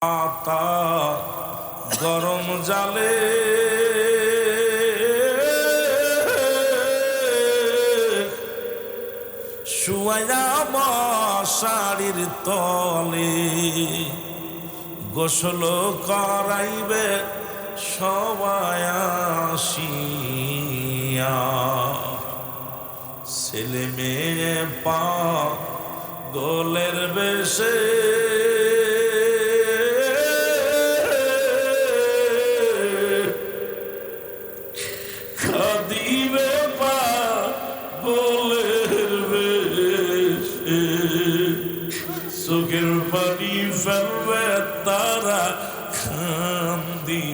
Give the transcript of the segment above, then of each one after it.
পাতা গরম জালে শুয়ায়া মশারির তলে গোসল করাইবে সবাই আসিয়া, ছেলে মেয়ে পাগলের বেশে খাদিবে পাগলের বেশে, চোখের পানি ফেলবে তারা কান্দিয়া।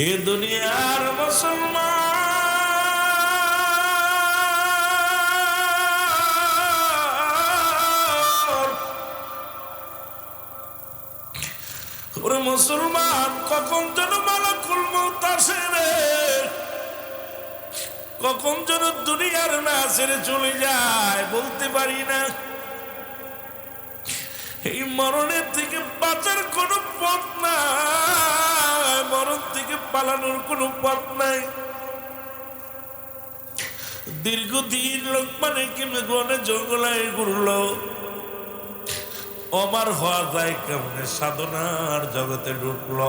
এ দুনিয়ার মুসলমান ওরে মুসলমান, কখন যেন মালাকুল মউত আসে রে, কখন যেন দুনিয়ার না ছেড়ে চলে যায় বলতে পারি না। এই মরণের থেকে বাঁচার কোনো পথ নাই, মরণ থেকে পালানোর কোনো পথ নাই। দীর্ঘদিন লোকমান হাকিম গনে জঙ্গলায় ঘুরলো, অমর হওয়া যায় কেমনে, সাধনার জগতে ঢুকল।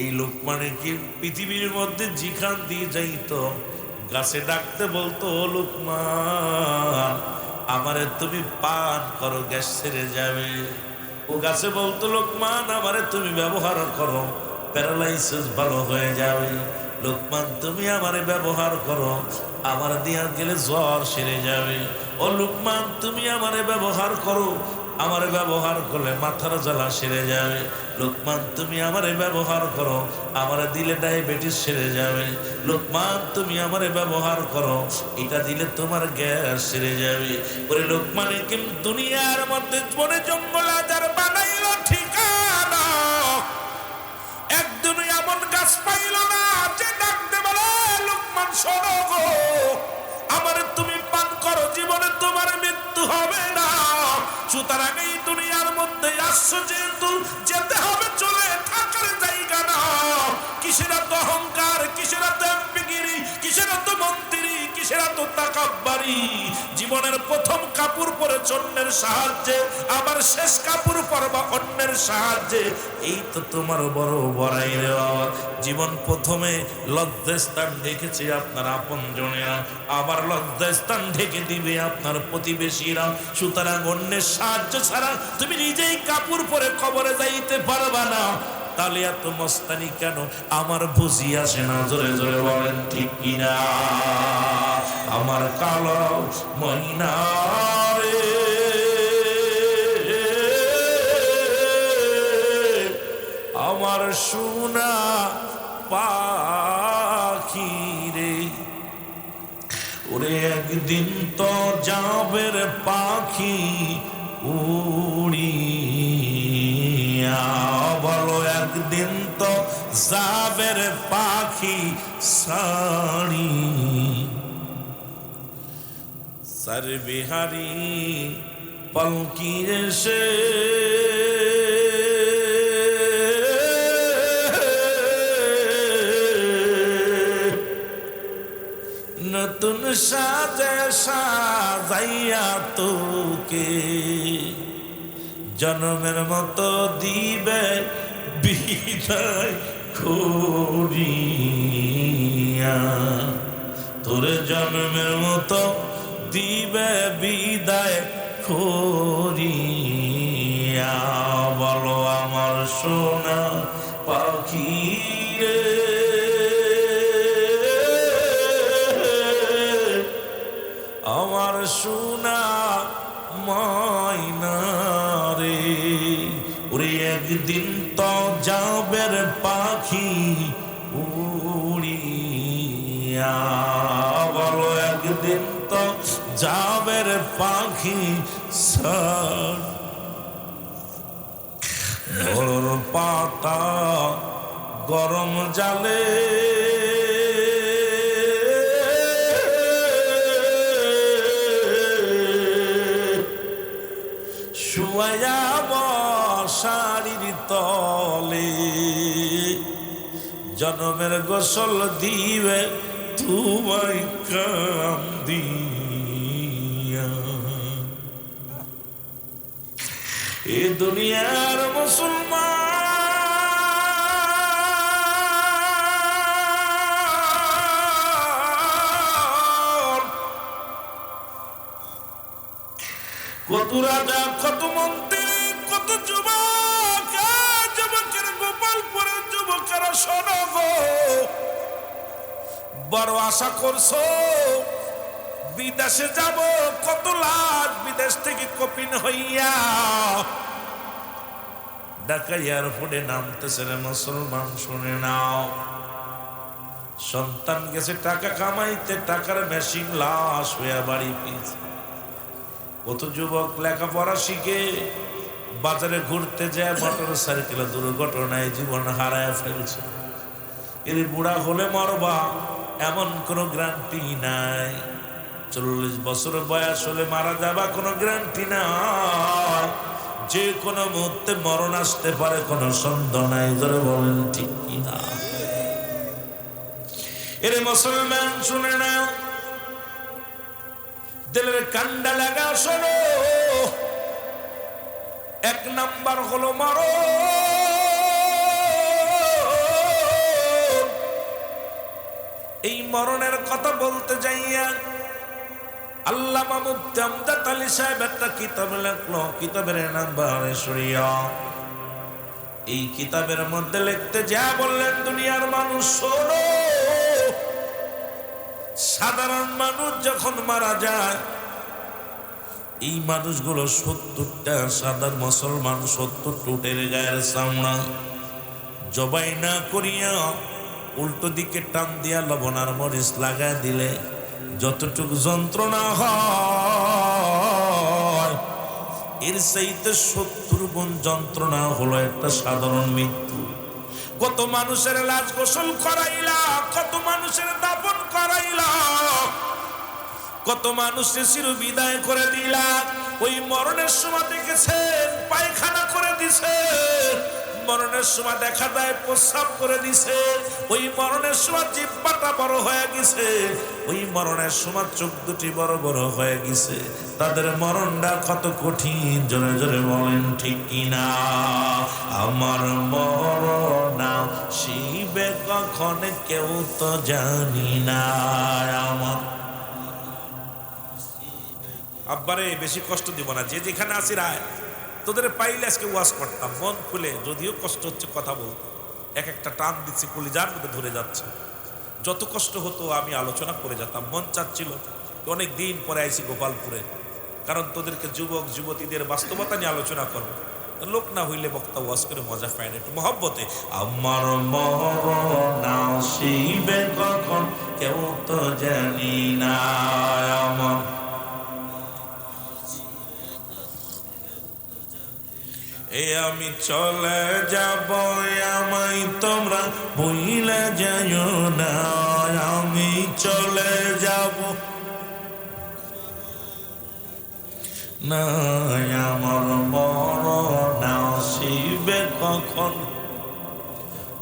এই লোকমান হাকিম পৃথিবীর মধ্যে যেখান দিয়ে যাইতো গাছে ডাকতে বলতো, ও লোকমান আমারে তুমি পান করো, গ্যাস ছেড়ে যাবে। ও গাছে বলতো, লোকমান আমারে তুমি ব্যবহার করো, প্যারালাইসিস ভালো হয়ে যাবে। লোকমান তুমি আমারে ব্যবহার করো, আমার দিয়া গেলে জ্বর সেরে যাবে। ও লোকমান তুমি আমারে ব্যবহার করো, আমারে ব্যবহার করলে মাথার জ্বালা সেরে যাবে। লোকমান তুমি আমারে ব্যবহার করো, আমারে দিলে ডায়াবেটিস সেরে যাবে। লোকমান তুমি আমারে ব্যবহার করো, এটা দিলে তোমার গ্যাস সেরে যাবে। ওরে লোকমান হাকিম দুনিয়ার মধ্যে বনে জঙ্গল আজার বানাইল ঠিকানা, একদিন এমন গাছ পাইল না যে ডাকতে বলে, লোকমান শোনো গো, আমারে তুমি পান করো, জীবনে তোমার মৃত্যু হবে না। সুতরাং এই দুনিয়ার মধ্যে আসছো যেহেতু যেতে হবে, চলে থাকার জায়গা না। কিসের এত অহংকার, কিসের এত এমপিগিরি, কিসের এত মন্ত্রী, কিসের এত তাকাব্বারি। জীবনের প্রথম কাপড় পরে অন্যের সাহায্যে, আবার শেষ কাপড় পরবা অন্যের সাহায্যে, এই তো তোমার বড় বড়াই রে বাবা। জীবন প্রথমে লজ্জাস্থান ঢেকেছে আপনার আপন জনেরা, আবার লজ্জাস্থান ঢেকে দিবে আপনার প্রতিবেশীরা। সুতরাং অন্যের সাহায্য ছাড়া তুমি নিজেই কাপড় পরে কবরে যাইতে পারবা না। তাহলে এত মস্তানি কেন? আমার বুঝি আসে না, জোরে জোরে বলেন ঠিক কিনা। আমার কালো ময়না রে, আমার সোনা পাখি রে, ওরে একদিন তো যাবে রে পাখি উড়িয়া, বলো একদিন তো যাবে রে পাখি সাড়ি। সর বিহারি পলকি এসে নতুন সাজে সাজাইয়া তোকে জন্মের মতো দিবে বিদায় করিয়া, তোর জন্মের মতো দিবে বিদায় করিয়া। বলো আমার সোনা পাখি রে, আমার সোনা ময়না রে, ওরে একদিন তো যাবে রে পাখি উড়িয়া, বলো একদিন তো যাবে রে পাখি সার। বড় পাতা গরম জালে শোয়া মশারির তলে জনমের গোসল দিবে তোমায় কাম দিয়া। এ দুনিয়ার মুসলমান কত রাজা, কত মন্ত্রী, কত যুবক, যুবকের গোপালপুরের যুবকেরা শোনো গো, বড় আশা করছো বিদেশে যাব, কত লাখ বিদেশ থেকে কপিন হইয়া ঢাকা এয়ারপোর্টে নামতেছে রে মুসলমান, শুনে নাও। সন্তান গেছে টাকা কামাইতে, টাকার মেশিন লাশ হইয়া বাড়ি ফিরছে। কত যুবক লেখাপড়া শিখে বাজারে ঘুরতে যায়, মোটর সাইকেলে দুর্ঘটনায় জীবন হারায় ফেলছে। এর বুড়া হলে মরবা এমন কোনো গ্যারান্টি নাই, 40 বছর বয়স হলে মারা যাবা কোনো গ্যারান্টি নাই, যে কোনো মুহূর্তে মরণ আসতে পারে কোনো সন্দেহ নাই। ধরে বলেন ঠিক কিনা? এর মুসলমান শুনে না, দিলের কান্ডা লাগা শোনো। 1 নাম্বার হলো মরণ। এই মরণের কথা বলতে যাইয়া আল্লামা মুফতি আমজাদ আলী সাহেব একটা কিতাব লেখলো, কিতাবের নাম বারে শরিয়া। এই কিতাবের মধ্যে লিখতে যা বললেন, দুনিয়ার মানুষ শোনো, সাধারণ মানুষ যখন মারা যায়, এই মানুষগুলো 70টা সাধারণ মুসলমান 70 টুটের গায়ের চামড়া জবাই না করিয়া উল্টো দিকে টান দিয়া লবণ আর মরিচ লাগায় দিলে যতটুকু যন্ত্রণা হয়, এর চাইতে 70 গুণ যন্ত্রণা হলো একটা সাধারণ মৃত্যু। কত মানুষের লাশ গোসল করাইলা, কত মানুষের দাফন করাইলা, কত মানুষের চির বিদায় করে দিলা। ওই মরণের সময় দেখেছেন পায়খানা করে দিছে, মরণের সময় দেখা যায় প্রস্রাব করে দিছে, ওই মরণের সময় জিহ্বাটা বড় হয়ে গেছে, ওই মরণের সময় চোখ দুটি বড় বড় হয়ে গেছে। তাদের মরণটা কত কঠিন, জোরে জোরে বলেন ঠিক কিনা? আমার মরণ শিবে কখন কেউ তো জানি না। আমার আব্বারে বেশি কষ্ট দিব না, যে যেখানে আসি রায় তোদের পাইলে আজকে ওয়াজ করতাম মন খুলে, যদিও কষ্ট হচ্ছে কথা বলতে, এক একটা টান দিচ্ছি কলিজার মধ্যে ধরে যাচ্ছে। যত কষ্ট হতো আমি আলোচনা করে যেতাম, মন চাচ্ছিল অনেক দিন পরে আইসি গোপালপুরে, কারণ তোদেরকে যুবক যুবতীদের বাস্তবতা নিয়ে আলোচনা করবো। লোক না হইলে বক্তা ওয়াজ করে মজা পায় না, একটু মহব্বতে। আমার মরণ আসিবে কখন কেউ তো জানি না। আমার আমি চলে যাব, আমায় তোমরা ভুলে যাইও না। আমি চলে যাব না, আমার মরণ আসিবে কখন।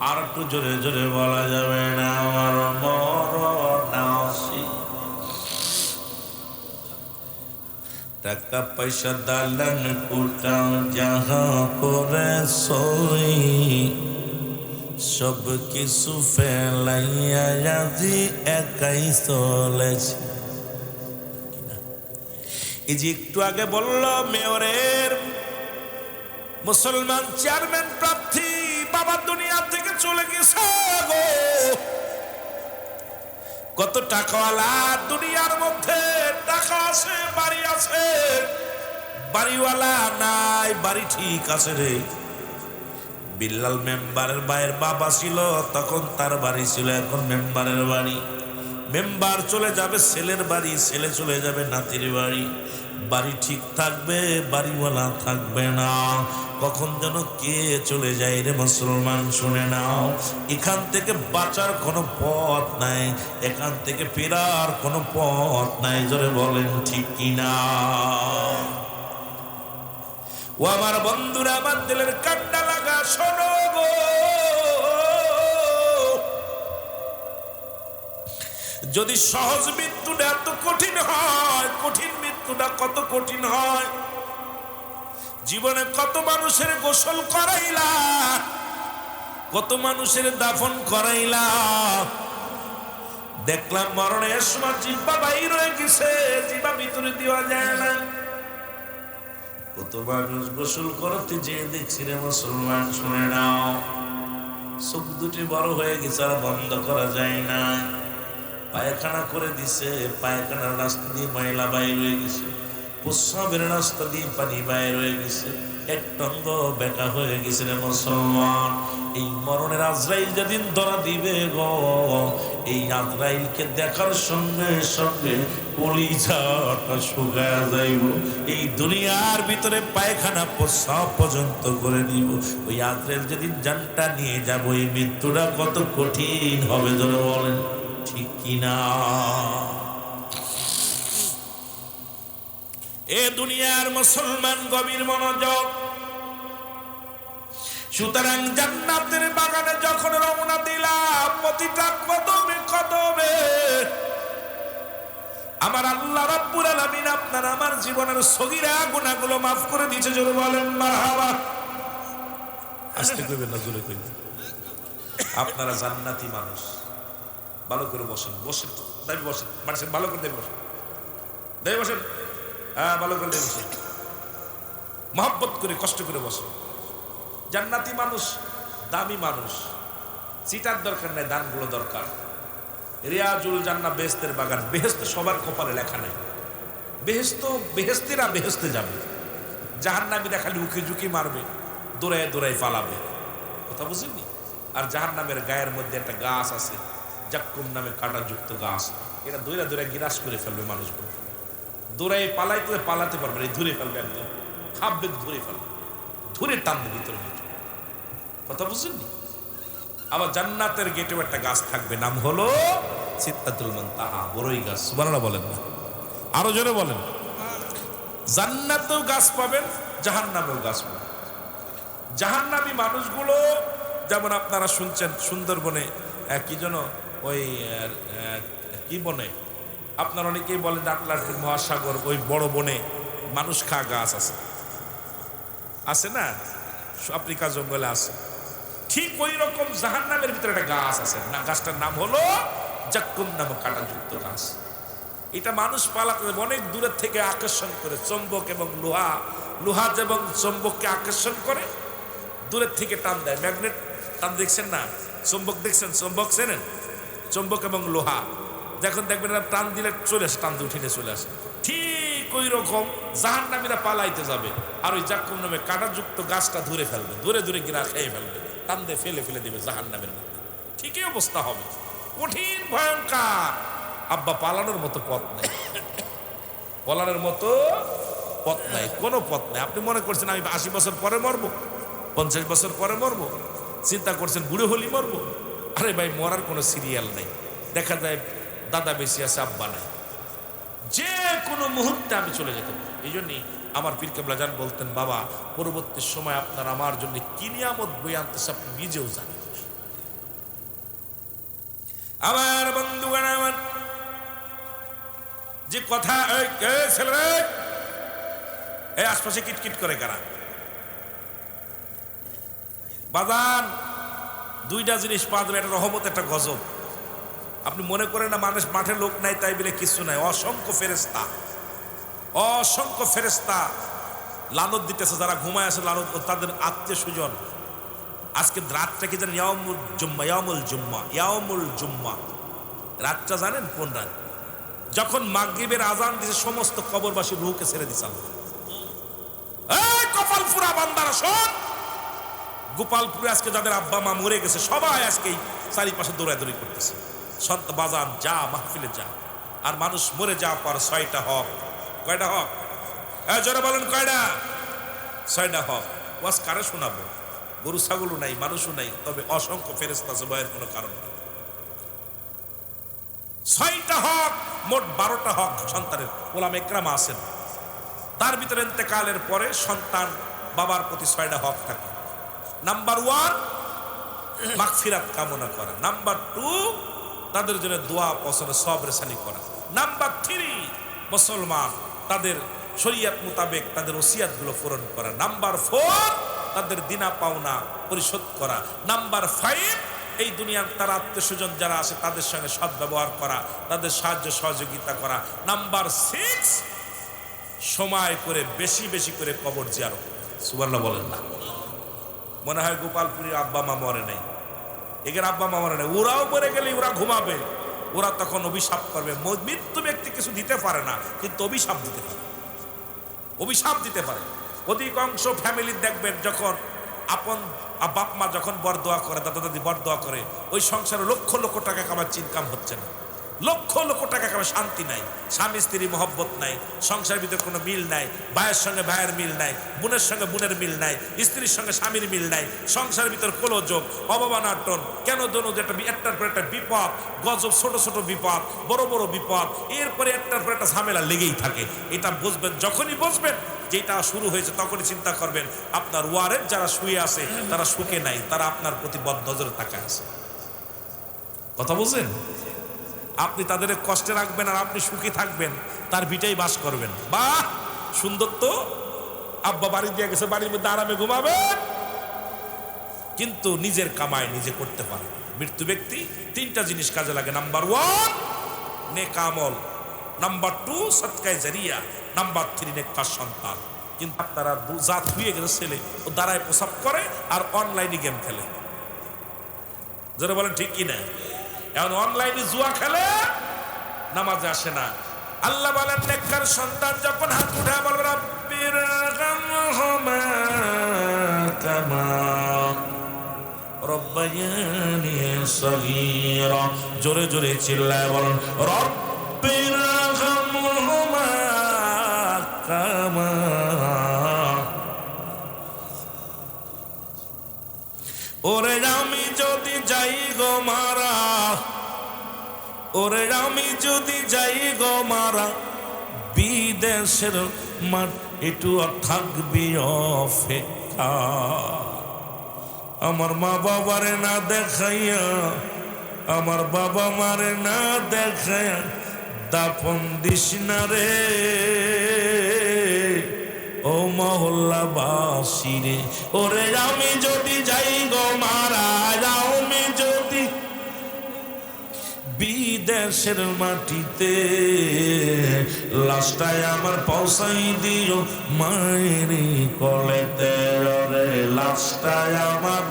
আর একটু জোরে জোরে বলা যাবে না, আমার মরণ আসিবে। টাকা পয়সা দালান কোঠা যাহা করে সই, সব কিছু ফেলাইয়া আজি একাই চলেছি। এই যে একটু আগে বলল মেয়রের মুসলমান চেয়ারম্যান প্রার্থী বাবা দুনিয়া থেকে চলে গেছে গো। কত টাকাওয়ালা দুনিয়ার মধ্যে, টাকা আছে, বাড়ি আছে, বাড়িওয়ালা নাই, বাড়ি ঠিক আছে রে। বিল্লাল মেম্বারের ভাইয়ের বাবা ছিল, তখন তার বাড়ি ছিল, এখন মেম্বারের বাড়ি। মেম্বার চলে যাবে ছেলের বাড়ি, ছেলে চলে যাবে নাতির বাড়ি। বাড়ি ঠিক থাকবে, বাড়িওয়ালা থাকবে না। কখন যেন কে চলে যায় রে মুসলমান, শুনে নাও। এখান থেকে বাঁচার কোনো পথ নাই, এখান থেকে ফেরার কোনো পথ নাই। জোরে বলেন ঠিক কিনা? ও আমার বন্ধুরা, আমার দিলের কান্ডা লাগা শোনো গো, যদি সহজ মৃত্যুটা এত কঠিন হয়, কঠিন মৃত্যুটা কত কঠিন হয়। জীবনে কত মানুষের গোসল করাইলা, কত মানুষের দাফন করাইলা, দেখলাম মরণের সময় জিব্বা বাইর হয়ে গেছে, জিব্বা ভিতরে দেওয়া যায় না। কত মানুষ গোসল করতে যে দেখছি রে মুসলমান, শুনে নাও, চোখ দুটি বড় হয়ে গেছে, আর বন্ধ করা যায় না। পায়খানা করে দিছে, পায়খানার রাস্তা দিয়ে ময়লা বাইর হয়ে গেছে, প্রস্রাবের রাস্তা দিয়ে পানি বাইর হয়ে গেছে, এক টঙ্গ বেকা হয়ে গেছে রে মুসলমান। এই মরণের আজরাইল যেদিন ধরা দিবে গো, এই আজরাইলকে দেখার সঙ্গে সঙ্গে কলিজাটা শুকায় যাইব। এই দুনিয়ার ভিতরে পায়খানা প্রস্রাব পর্যন্ত করে দিব। ওই আজরাইল যেদিন জানটা নিয়ে যাব, এই মৃত্যুটা কত কঠিন হবে ধরে বলেন, ঠিক কিনা? এ দুনিয়ার মুসলমান গভীর মনোযোগ। সুতরাং জান্নাতের বাগানে যখন রওনা দিলাম, প্রতিটা কদমে কদমে আমার আল্লাহ রাব্বুল আলামিন আপনার আমার জীবনের সগীরা গুনাহগুলো মাফ করে দিয়েছে। জোরে বলেন মারহাবা। আস্তে কইবেন না, জোরে কইবেন। আপনারা জান্নাতি মানুষ, ভালো করে বসেন, বসেন, দাবি বসেন, মানুষের ভালো করে দেবে বসেন, দেবে বসেন, হ্যাঁ ভালো করে দেবে বসেন, মহব্বত করে কষ্ট করে বসেন। জান্নাতি মানুষ দামি মানুষ, চিটার দরকার নাই, দানগুলো দরকার। রিয়াজুল জান্নাত বেহেশতের বাগান, বেহেশত সবার কপালে লেখা নাই। বেহেশত বেহেশতিরা বেহেশতে যাবে, জাহান্নামীরা খালি উকি ঝুঁকি মারবে, দৌড়ায় দৌড়ায় পালাবে। কথা বুঝেননি? আর জাহান্নামের গায়ের মধ্যে একটা গাছ আছে, জাক্কুম নামে কাঁটাযুক্ত গাছ, এটা দৌড়া দৌড়া গিরাস করে ফেলবে মানুষগুলো। দৌড়াই পালাইতে পালাতে পারবে না, ধরে ফেলবে, একদম খাপবে, ধরে ফেলবে, ধরে টানবে ভিতরে নিচে। কথা বুঝেননি? আবার জান্নাতের গেটেও একটা গাছ থাকবে, নাম হলো সিদরাতুল মুনতাহা, বড়ই গাছ। সুবহানাল্লাহ বলেন না, আরো জোরে বলেন। জান্নাতেও গাছ পাবেন, জাহান্নামেও গাছ পাবেন। জাহান্নামী মানুষগুলো যেমন আপনারা শুনছেন, সুন্দরবনে কি যেন ওই কি বনে, আপনার অনেকেই বলেন আটলান্টিক মহাসাগর, ওই বড় বনে মানুষ খা গাছ আছে, আছে না, আফ্রিকা জঙ্গলে আছে। ঠিক ওই রকম জাহান্নামের ভিতরে একটা গাছ আছে, না গাছটার নাম হলো জাক্কুম নামক কাঁটাযুক্ত গাছ। এটা মানুষ পালাতে অনেক দূরের থেকে আকর্ষণ করে, চম্বক এবং লোহা, লোহা এবং চম্বককে আকর্ষণ করে, দূরের থেকে টান দেয়, ম্যাগনেট টান। দেখছেন না চম্বক? দেখছেন চম্বক? চেনেন? চম্বক এবং লোহা যখন দেখবেন টান দিলে চলে আসে, টান দিয়ে উঠিলে চলে আসে। ঠিক ওই রকম জাহান্নামীরা পালাইতে যাবে, আর ওই জাক্কুম নামে কাঁটাযুক্ত গাছটা ধরে ফেলবে, ধরে ধরে গিরা খেয়ে ফেলবে, টান দিয়ে ফেলে ফেলে দেবে জাহান্নামের মধ্যে। ঠিকই অবস্থা হবে, কঠিন ভয়ঙ্কর। আব্বা পালানোর মতো পথ নেই, পালানোর মতো পথ নাই, কোনো পথ নাই। আপনি মনে করছেন আমি 80 বছর পরে মরবো, 50 বছর পরে মরবো, চিন্তা করছেন বুড়ো হলি মরবো। আরে ভাই, মরার কোনো সিরিয়াল নেই। দেখা যায় দাদা বেশি আছে, আব্বা নাই, যে কোনো মুহূর্তে আমি চলে যেতে পারি। এই জন্যই আমার পীর কেবলা জান বলতেন, বাবা পরবর্তী সময় আপনার আমার জন্য কি নিয়ামত বই আনতেছে আপনি নিজেও জানেন। আমার বন্ধুগণ, আমার যে কথা, ছেলে এই আশপাশে কিটকিট করে কারা? বাজান দুইটা জিনিস পাওয়া যাবে, একটা রহমত, একটা গজব। আপনি মনে করেন না মানুষ মাঠে লোক নাই তাই বলে কিছু নাই। অসংখ্য ফেরেশতা, অসংখ্য ফেরেশতা লানত দিতেছে, যারা ঘুমায় আছে লানত, তাদের আত্মীয় স্বজন। আজকে রাতটা কি জানেন? ইয়াউমুল জুম্মা, ইয়াউমুল জুম্মা, ইয়াউমুল জুম্মা। রাতটা জানেন কোন রাত? যখন মাগরিবের আজান দিয়েছে, সমস্ত কবরবাসী রূহকে ছেড়ে দিছে আল্লাহ। এই কপালপুরা বান্দারা শোন, গোপালপুরে আজকে যাদের আব্বা মা মরে গেছে, সবাই আজকে চারিপাশে দৌড়াদৌড়ি করতেছে। সন্ত বাজান যা, মাহফিলে যা। আর মানুষ মরে যাওয়ার পর 6টা হক। কয়টা হক? জোরে বলেন কয়টা? 6টা হক। ওয়াজ কারে শোনাবো? গরু ছাগলও নাই, মানুষও নাই, তবে অসংখ্য ফেরেশতা আছে, ভয়ের কোনো কারণ নেই। 6টা হক, মোট 12টা হক সন্তানের। ওলামা ইকরাম আছেন, তার ভিতরে ইন্তেকালের পরে সন্তান বাবার প্রতি 6টা হক থাকে। নাম্বার 1 মাগফিরাত কামনা করা। নাম্বার 2 তাদের জন্য দোয়া পছন্দ সবরেসানি করা। নাম্বার 3 মুসলমান তাদের শরীয়ত মোতাবেক তাদের ওসিয়াতগুলো পূরণ করা। নাম্বার 4 তাদের দিনা পাওনা পরিশোধ করা। নাম্বার 5 এই দুনিয়ার তার আত্মীয়স্বজন যারা আছে তাদের সঙ্গে সদ্ব্যবহার করা, তাদের সাহায্য সহযোগিতা করা। নাম্বার 6 সময় করে বেশি বেশি করে কবর জিয়ারত। সুবহানাল্লাহ বলেন না? মনে হয় গোপালপুরীর আব্বা মা মরে নাই, এদের আব্বা মা মরে নাই, ওরাও মরে গেলে ওরা ঘুমাবে, ওরা তখন অভিশাপ করবে। মৃত্যু ব্যক্তি কিছু দিতে পারে না, কিন্তু অভিশাপ দিতে পারে, অভিশাপ দিতে পারে। অধিকাংশ ফ্যামিলি দেখবেন যখন আপন বাপ মা যখন বরদোয়া করে, দাদা দাদি বরদোয়া করে, ওই সংসারে লক্ষ লক্ষ টাকা কামার ইনকাম হচ্ছে না, লক্ষ লক্ষ টাকা কামার শান্তি নাই, স্বামী স্ত্রী মহব্বত নাই, সংসারের ভিতরে কোনো মিল নাই, ভাইয়ের সঙ্গে ভাইয়ের মিল নাই, বোনের সঙ্গে বোনের মিল নাই, স্ত্রীর সঙ্গে স্বামীর মিল নাই, সংসারের ভিতরে কোলোযোগ, অবমাননা, কেন যেন একটার পর একটা বিপদ, গজব, ছোট ছোট বিপদ, বড় বড় বিপদ, এরপরে একটার পর একটা ঝামেলা লেগেই থাকে। এটা বুঝবেন, যখনই বুঝবেন যেটা শুরু হয়েছে তখনই চিন্তা করবেন আপনার ওয়ারের যারা শুয়ে আছে তারা সুখে নাই, তারা আপনার প্রতি বদনজরে তাকায় আছে। কথা বুঝছেন? আপনি তাদের কষ্টে রাখবেন আর আপনি সুখী থাকবেন, তার ভিটাই বাস করবেন। বাহ, সুন্দর তো! আব্বা বাড়ি দিয়ে গেছে, বাড়ির মধ্যে আরামে ঘুমাবে, কিন্তু নিজের কামাই নিজে করতে পারে। মৃত্যু ব্যক্তি 3টা জিনিস কাজে লাগে। নাম্বার 1 নেক আমল, নাম্বার 2 সদকায়ে জারিয়া, নাম্বার 3 নেককার সন্তান। কিন্তু আপনারা জাত হয়ে গেছে, ছেলে ও দাঁড়ায় প্রসাব করে আর অনলাইনে গেম খেলে। যারা বলেন ঠিক কি না? এখন অনলাইনে জুয়া খেলে, নামাজে আসে না। আল্লাহ বলেন নেককার সন্তান যখন হাত উঠে বলবে রাব্বির রহমহুমা কামা রব্বায়ানি সগীরা। জোরে জোরে চিল্লায় বলেন রাব্বির রহমহুমা কামা। ওরে আমি যদি যাই গো মারা, ওরে আমি যদি যাই গো মারা, বিদেশের মাঠ একটু থাকবি অপেক্ষা। আমার মা বাবারে না দেখাইয়া, আমার বাবা মারে না দেখাইয়া দাফন দিস না রে ও মহল্লা বাসী রে। ওরে আমি যদি যাই গো মারা, আমি যদি বিদেশের মাটিতে, লাশটায় আমার পৌঁছাই দিও মায়ের কোলেতে। রে লাশটায় আমার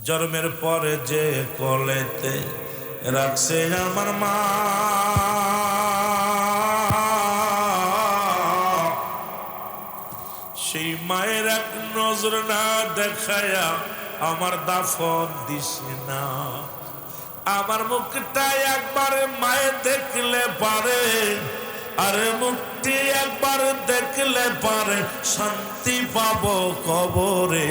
জন্মের পরে যে কোলেতে রাখছে আমার মা, সেই মায়ের এক নজর না দেখায়া আমার দাফন দিস না। আমার মুখটা একবার মায়ের দেখলে পারে, আরে মুক্তি একবার দেখলে পারে, শান্তি পাবো কবরে।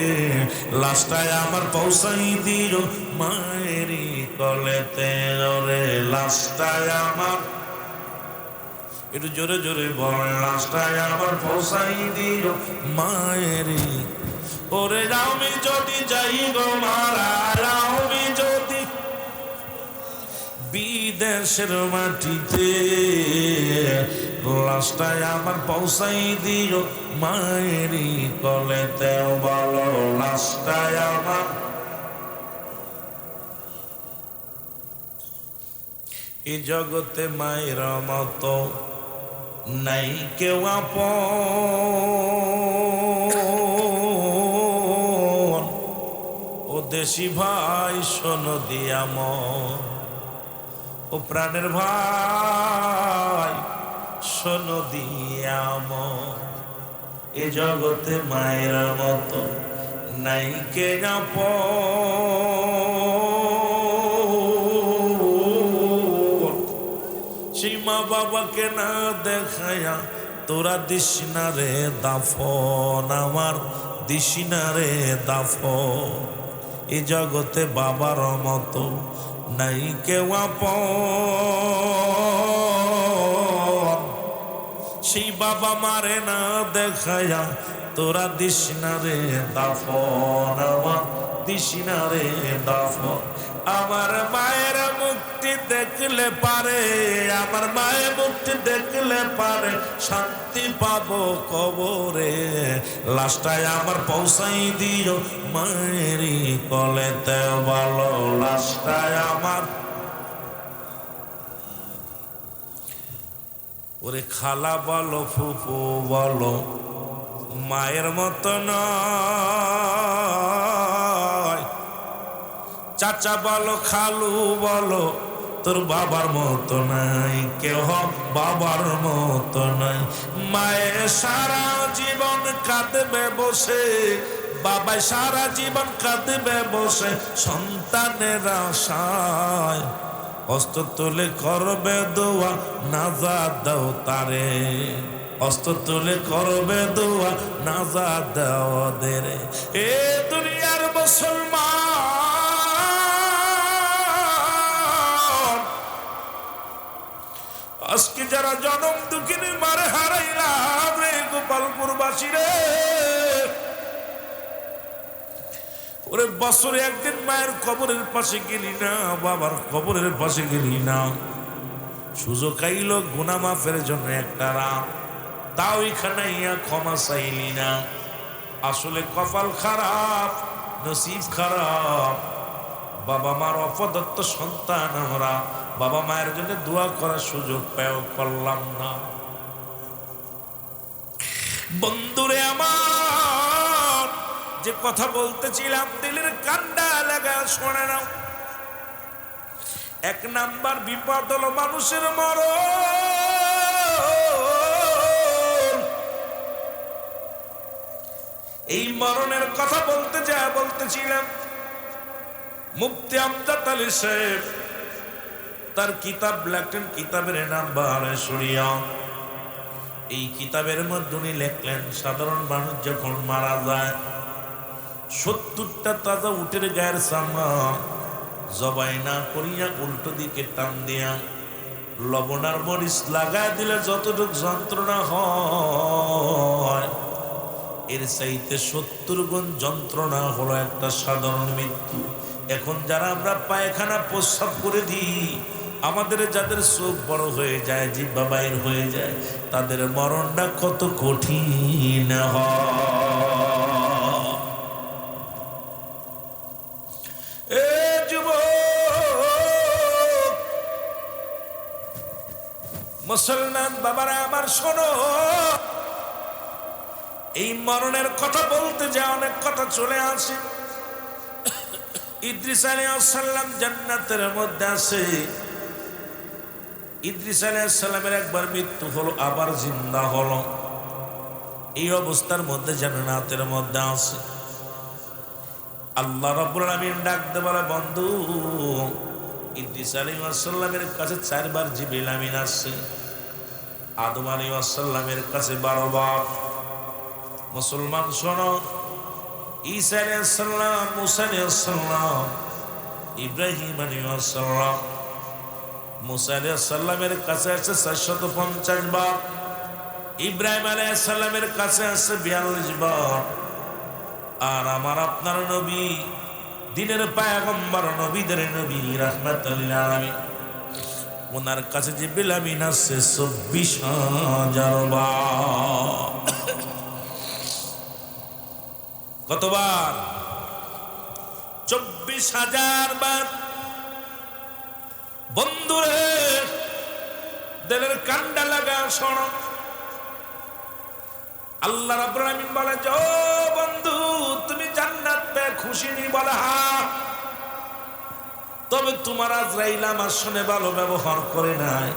লাশটায় আমার পৌঁছাই দিও মায়েরই কোলেতে। রে লাশটায় আমার, একটু জোরে জোরে বল, লাশটায় আমার পৌঁছাই দিও মায়েরই। ওরে আমি যদি যাই গো মারা, আমি যদি বিদেশের মাটিতে, লাশটায় আমার পৌঁছাই দিও মায়েরই কোলেতে। বলো লাশটায় আমার, এই জগতে মায়ের মতো নাই কেউ আপন। ও দেশি ভাই শোনো দিয়াম, ও প্রাণের ভাই শোনো দিয়াম, এ জগতে মায়ের মতো নাই কে আপন। সেই মা বাবাকে না দেখায়া তোরা দিস না রে দাফন, আমার দিস না রে দাফন। এ জগতে বাবার মতো নাই কেউ আপন। সেই বাবা মারে না দেখায়া তোরা দিস না রে দাফন, আমার দিস না রে দাফন। আমার মায়ের মুক্তি দেখলে পারে, আমার মায়ের মুক্তি দেখলে পারে শান্তি পাবো কবরে। লাশটায় আমার পৌঁছাই দিও মায়েরই কলেতে ভালো, লাশটায় আমার। ওরে খালা বলো ফুফু বলো মায়ের মতো নয়, চাচা বলো খালু বলো তোর বাবার মতো নাই, কেহ বাবার মতো নাই। মায়ের সারা জীবন কাঁদবে বসে, বাবা সারা জীবন কাঁদবে বসে সন্তানের আশায়। অস্ত্র তুলে করবে দোয়া নাজাত দাও তারে, অস্ত্র তুলে করবে দোয়া নাজাত দাও ওদের। এ দুনিয়ার মুসলমান, আজকে যারা জনম দুঃখিনী মারে হারাইলাম রে গোপালপুরবাসী রে, ওরে বছরে একদিন মায়ের কবরের পাশে গেলি না, বাবার কবরের পাশে গেলি না, সুযোগ আইল গুনাহ মাফের জন্য একটা রাত, তাও এখানে ইয়া ক্ষমা চাইলি না। আসলে কপাল খারাপ, নসিব খারাপ। বাবা মার অপদত্ত সন্তান আমরা, বাবা মায়ের জন্য দোয়া করার সুযোগ পেও করলাম না। বন্ধুরে আমার, যে কথা বলতেছিলাম দিলের কান্ডা লাগা শোনে নাও। এক নাম্বার বিপদ হলো মানুষের মরণ। এই মরণের কথা বলতেছিলাম মুফতি আমজাদ আলী সাহেব তার কিতাব লেখলেন, কিতাবের নাম বাহারে শরিয়া। এই কিতাবের মধ্যে উনি লেখলেন সাধারণ মানুষ যখন মারা যায় 70টা তাজা উটের গায়ের চামড়া জবাই না করিয়া উল্টো দিকে টান দিয়া লবণার মরিচ লাগায় দিলে যতটুকু যন্ত্রণা হয় এর চাইতে 70 গুণ যন্ত্রণা হলো একটা সাধারণ মৃত্যু। এখন যারা আমরা পায়খানা প্রস্রাব করে দিই, আমাদের যাদের চোখ বড় হয়ে যায়, জিহ্বা বাইর হয়ে যায়, তাদের মরণটা কত কঠিন হয়। এ যুবক মুসলমান বাবারা আমার শোনো, এই মরণের কথা বলতে যা অনেক কথা চলে আসে। ইদ্রিস আলাইহিস সালাম জান্নাতের মধ্যে আছে। ইদ্রিস আলাইহিস সালামের একবার মৃত্যু হলো, আবার জিন্দা হলো। এই অবস্থার মধ্যে জান্নাতের মধ্যে আছে। আল্লাহ রাব্বুল আলামিন ডাক দিয়ে বলে, বন্ধু ইদ্রিস আলাইহিস সালামের কাছে 4 বার জিবরিল আমিন আসছে, আদম আলাইহিস সালামের কাছে 12 বার। মুসলমান শোনো, ঈসা আলাইহিস সালাম, মুসা আলাইহিস সালাম, ইব্রাহিম আলাইহিস সালাম, মুসা আলাইহিস সালামের কাছে আছে 450 বার, ইব্রাহিম আলাইহিস সালামের কাছে আছে 42 বার। আর আমার আপনার নবী, দিনের পয়গম্বর, নবীদের নবী, রাহমাতুল লিল আলামিন, ওনার কাছে জিবরিল আমিন আছে 24,000 বার। কতবার? 24,000 বার। বন্ধুরে দিলের কান্ডা লাগা শোনো, আল্লাহ রাব্বুল আলামিন বলে, ও বন্ধু তুমি জান্নাত পেয়ে খুশি নি? বলে হ্যাঁ। তবে তোমার আজরাইল আমার সঙ্গে ভালো ব্যবহার করে নাই।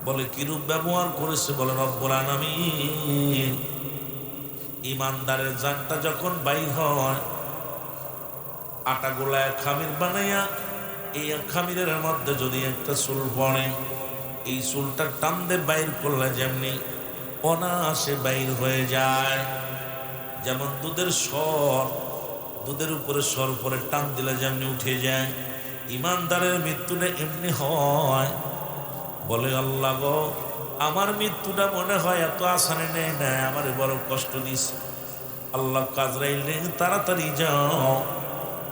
বলে কিরূপ ব্যবহার করেছে? বলে রব্বুল আলামিন ইমানদারের জানটা যখন বাইর হয়, আটা গোলায় খামির বানাইয়া এই খামিরের মধ্যে যদি একটা চুল পড়ে, এই চুলটা টান দিয়ে বাইর করলে যেমনি অনায়াসে বাইর হয়ে যায়। যেমন দুধের স্বর, দুধের উপরে স্বর পরে টান দিলে যেমনি উঠে যায়, ইমানদারের মৃত্যুটা এমনি হয়। বলে আল্লাহ গো, আমার মৃত্যুটা মনে হয় এত আসানে নেই না, আমার বড় কষ্ট দিছে। আল্লাহ আজরাইল তাড়াতাড়ি যাও,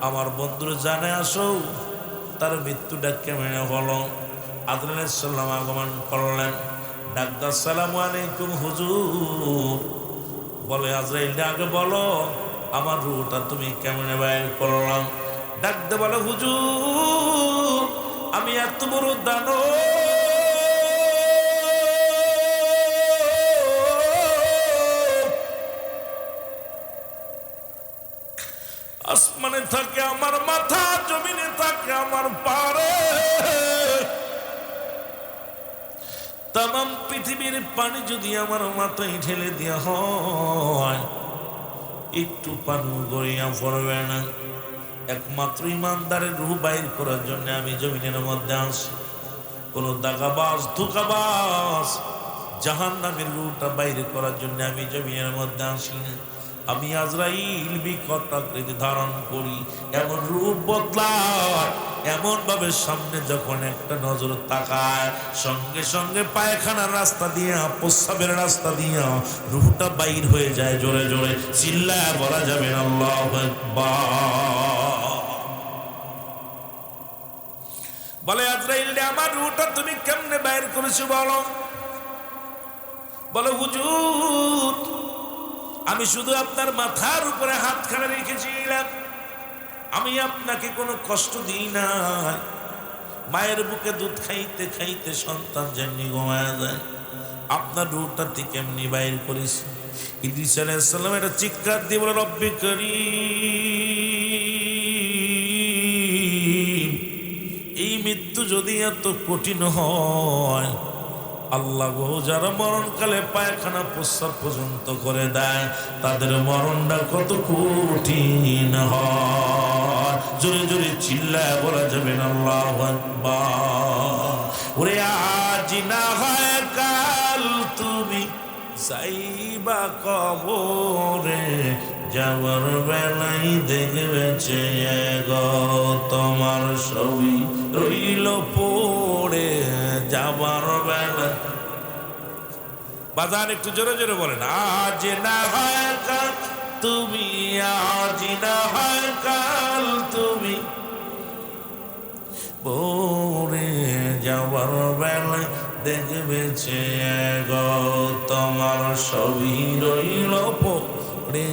আমার বন্ধুর জানে আসো, তার মৃত্যুটা কেমন হলো। আজরাইল আলাইহিস সালাম আগমন করলেন, ডাক্তার আসসালামু আলাইকুম হুজুর। বলে আজরাইল আগে বলো আমার রূহটা তুমি কেমন বাইর করলাম। ডাকতে বলে হুজুর, আমি এত বড় দানব, আসমানে থাকে আমার মাথা, জমিনে থাকে আমার পারে, তামাম পৃথিবীর পানি যদি আমার মাথায় ঢেলে দেওয়া হয় একটু পানি গড়িয়া পড়বে না। একমাত্র ইমানদারের রূহ বাইর করার জন্য আমি জমিনের মধ্যে আসি। কোন দাগাবাজ ধোঁকাবাজ জাহান্নামের রূহটা বাইরে করার জন্য আমি জমিনের মধ্যে আসি না। আমি আজরাইল বিকট আকৃতি ধারণ করি, এমন রূপ বদলায়, এমন ভাবে সামনে যখন একটা নজর তাকায় সঙ্গে সঙ্গে পায়খানার রাস্তা দিয়া, প্রস্রাবের রাস্তা দিয়া রূহটা বাইর হয়ে যায়। জোরে জোরে চিল্লায় বলা যাবে আল্লাহু আকবার। বলে আজরাইল আমার রূহটা তুমি কেমনে বাইর করেছো বলো। বলে হুজুর, আমি শুধু আপনার মাথার উপরে হাতখানা রেখেছিলাম, আমি আপনাকে কোনো কষ্ট দিই না। মায়ের বুকে দুধ খাইতে খাইতে সন্তান যেমনি ঘুমায় যায়, আপনার রূহটা ঠিক এমনি বাইর করেছি। ইদ্রিস আলাইহিস সালাম এটা চিৎকার দিয়ে বলে রব্বি করিম, এই মৃত্যু যদি এত কঠিন হয়, আল্লাহ গো, যারা মরণকালে পায়খানা প্রস্রাব পর্যন্ত করে দেয় তাদের মরণটা কত কঠিন হয়। জোরে জোরে চিল্লায় বলা যাবে না আল্লাহু আকবার। ওরে আজ না হয় কাল তুমি যাইবা কবরে, যাওয়ার বেলায় দেখবে চেয়ে গো তোমার ছবি রইল পড়ে, যাবার বেলা। বাজার একটু জোরে জোরে বলেন, আজ না হয় কাল তুমি, আজ না হয় কাল তুমি পড়ে, যাবার বেলায় দেখবে চেয়ে গো তোমার ছবি রইল পড়ে,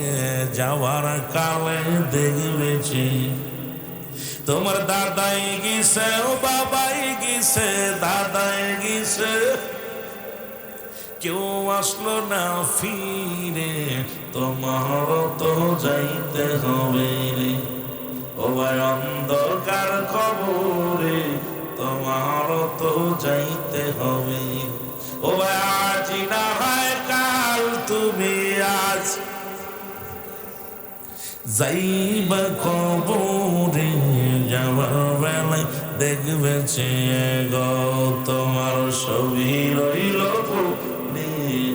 যাওয়ার কালে দেখবে চেয়ে। তোমার দাদাই গিয়েছে, ও বাবাই গিয়েছে, দাদাই গিয়েছে, কেউ আসলো না ফিরে, তোমার তো যাইতে হবে রে। ও ভাই অন্ধকার কবরে, তোমার তো যাইতে হবে। ও ভাই আজ না হয় কাল তুমি, আজ যাইবা কবরে, যাবার বেলায় দেখবে চেয়ে গো তোমার ছবি রইল পড়ে,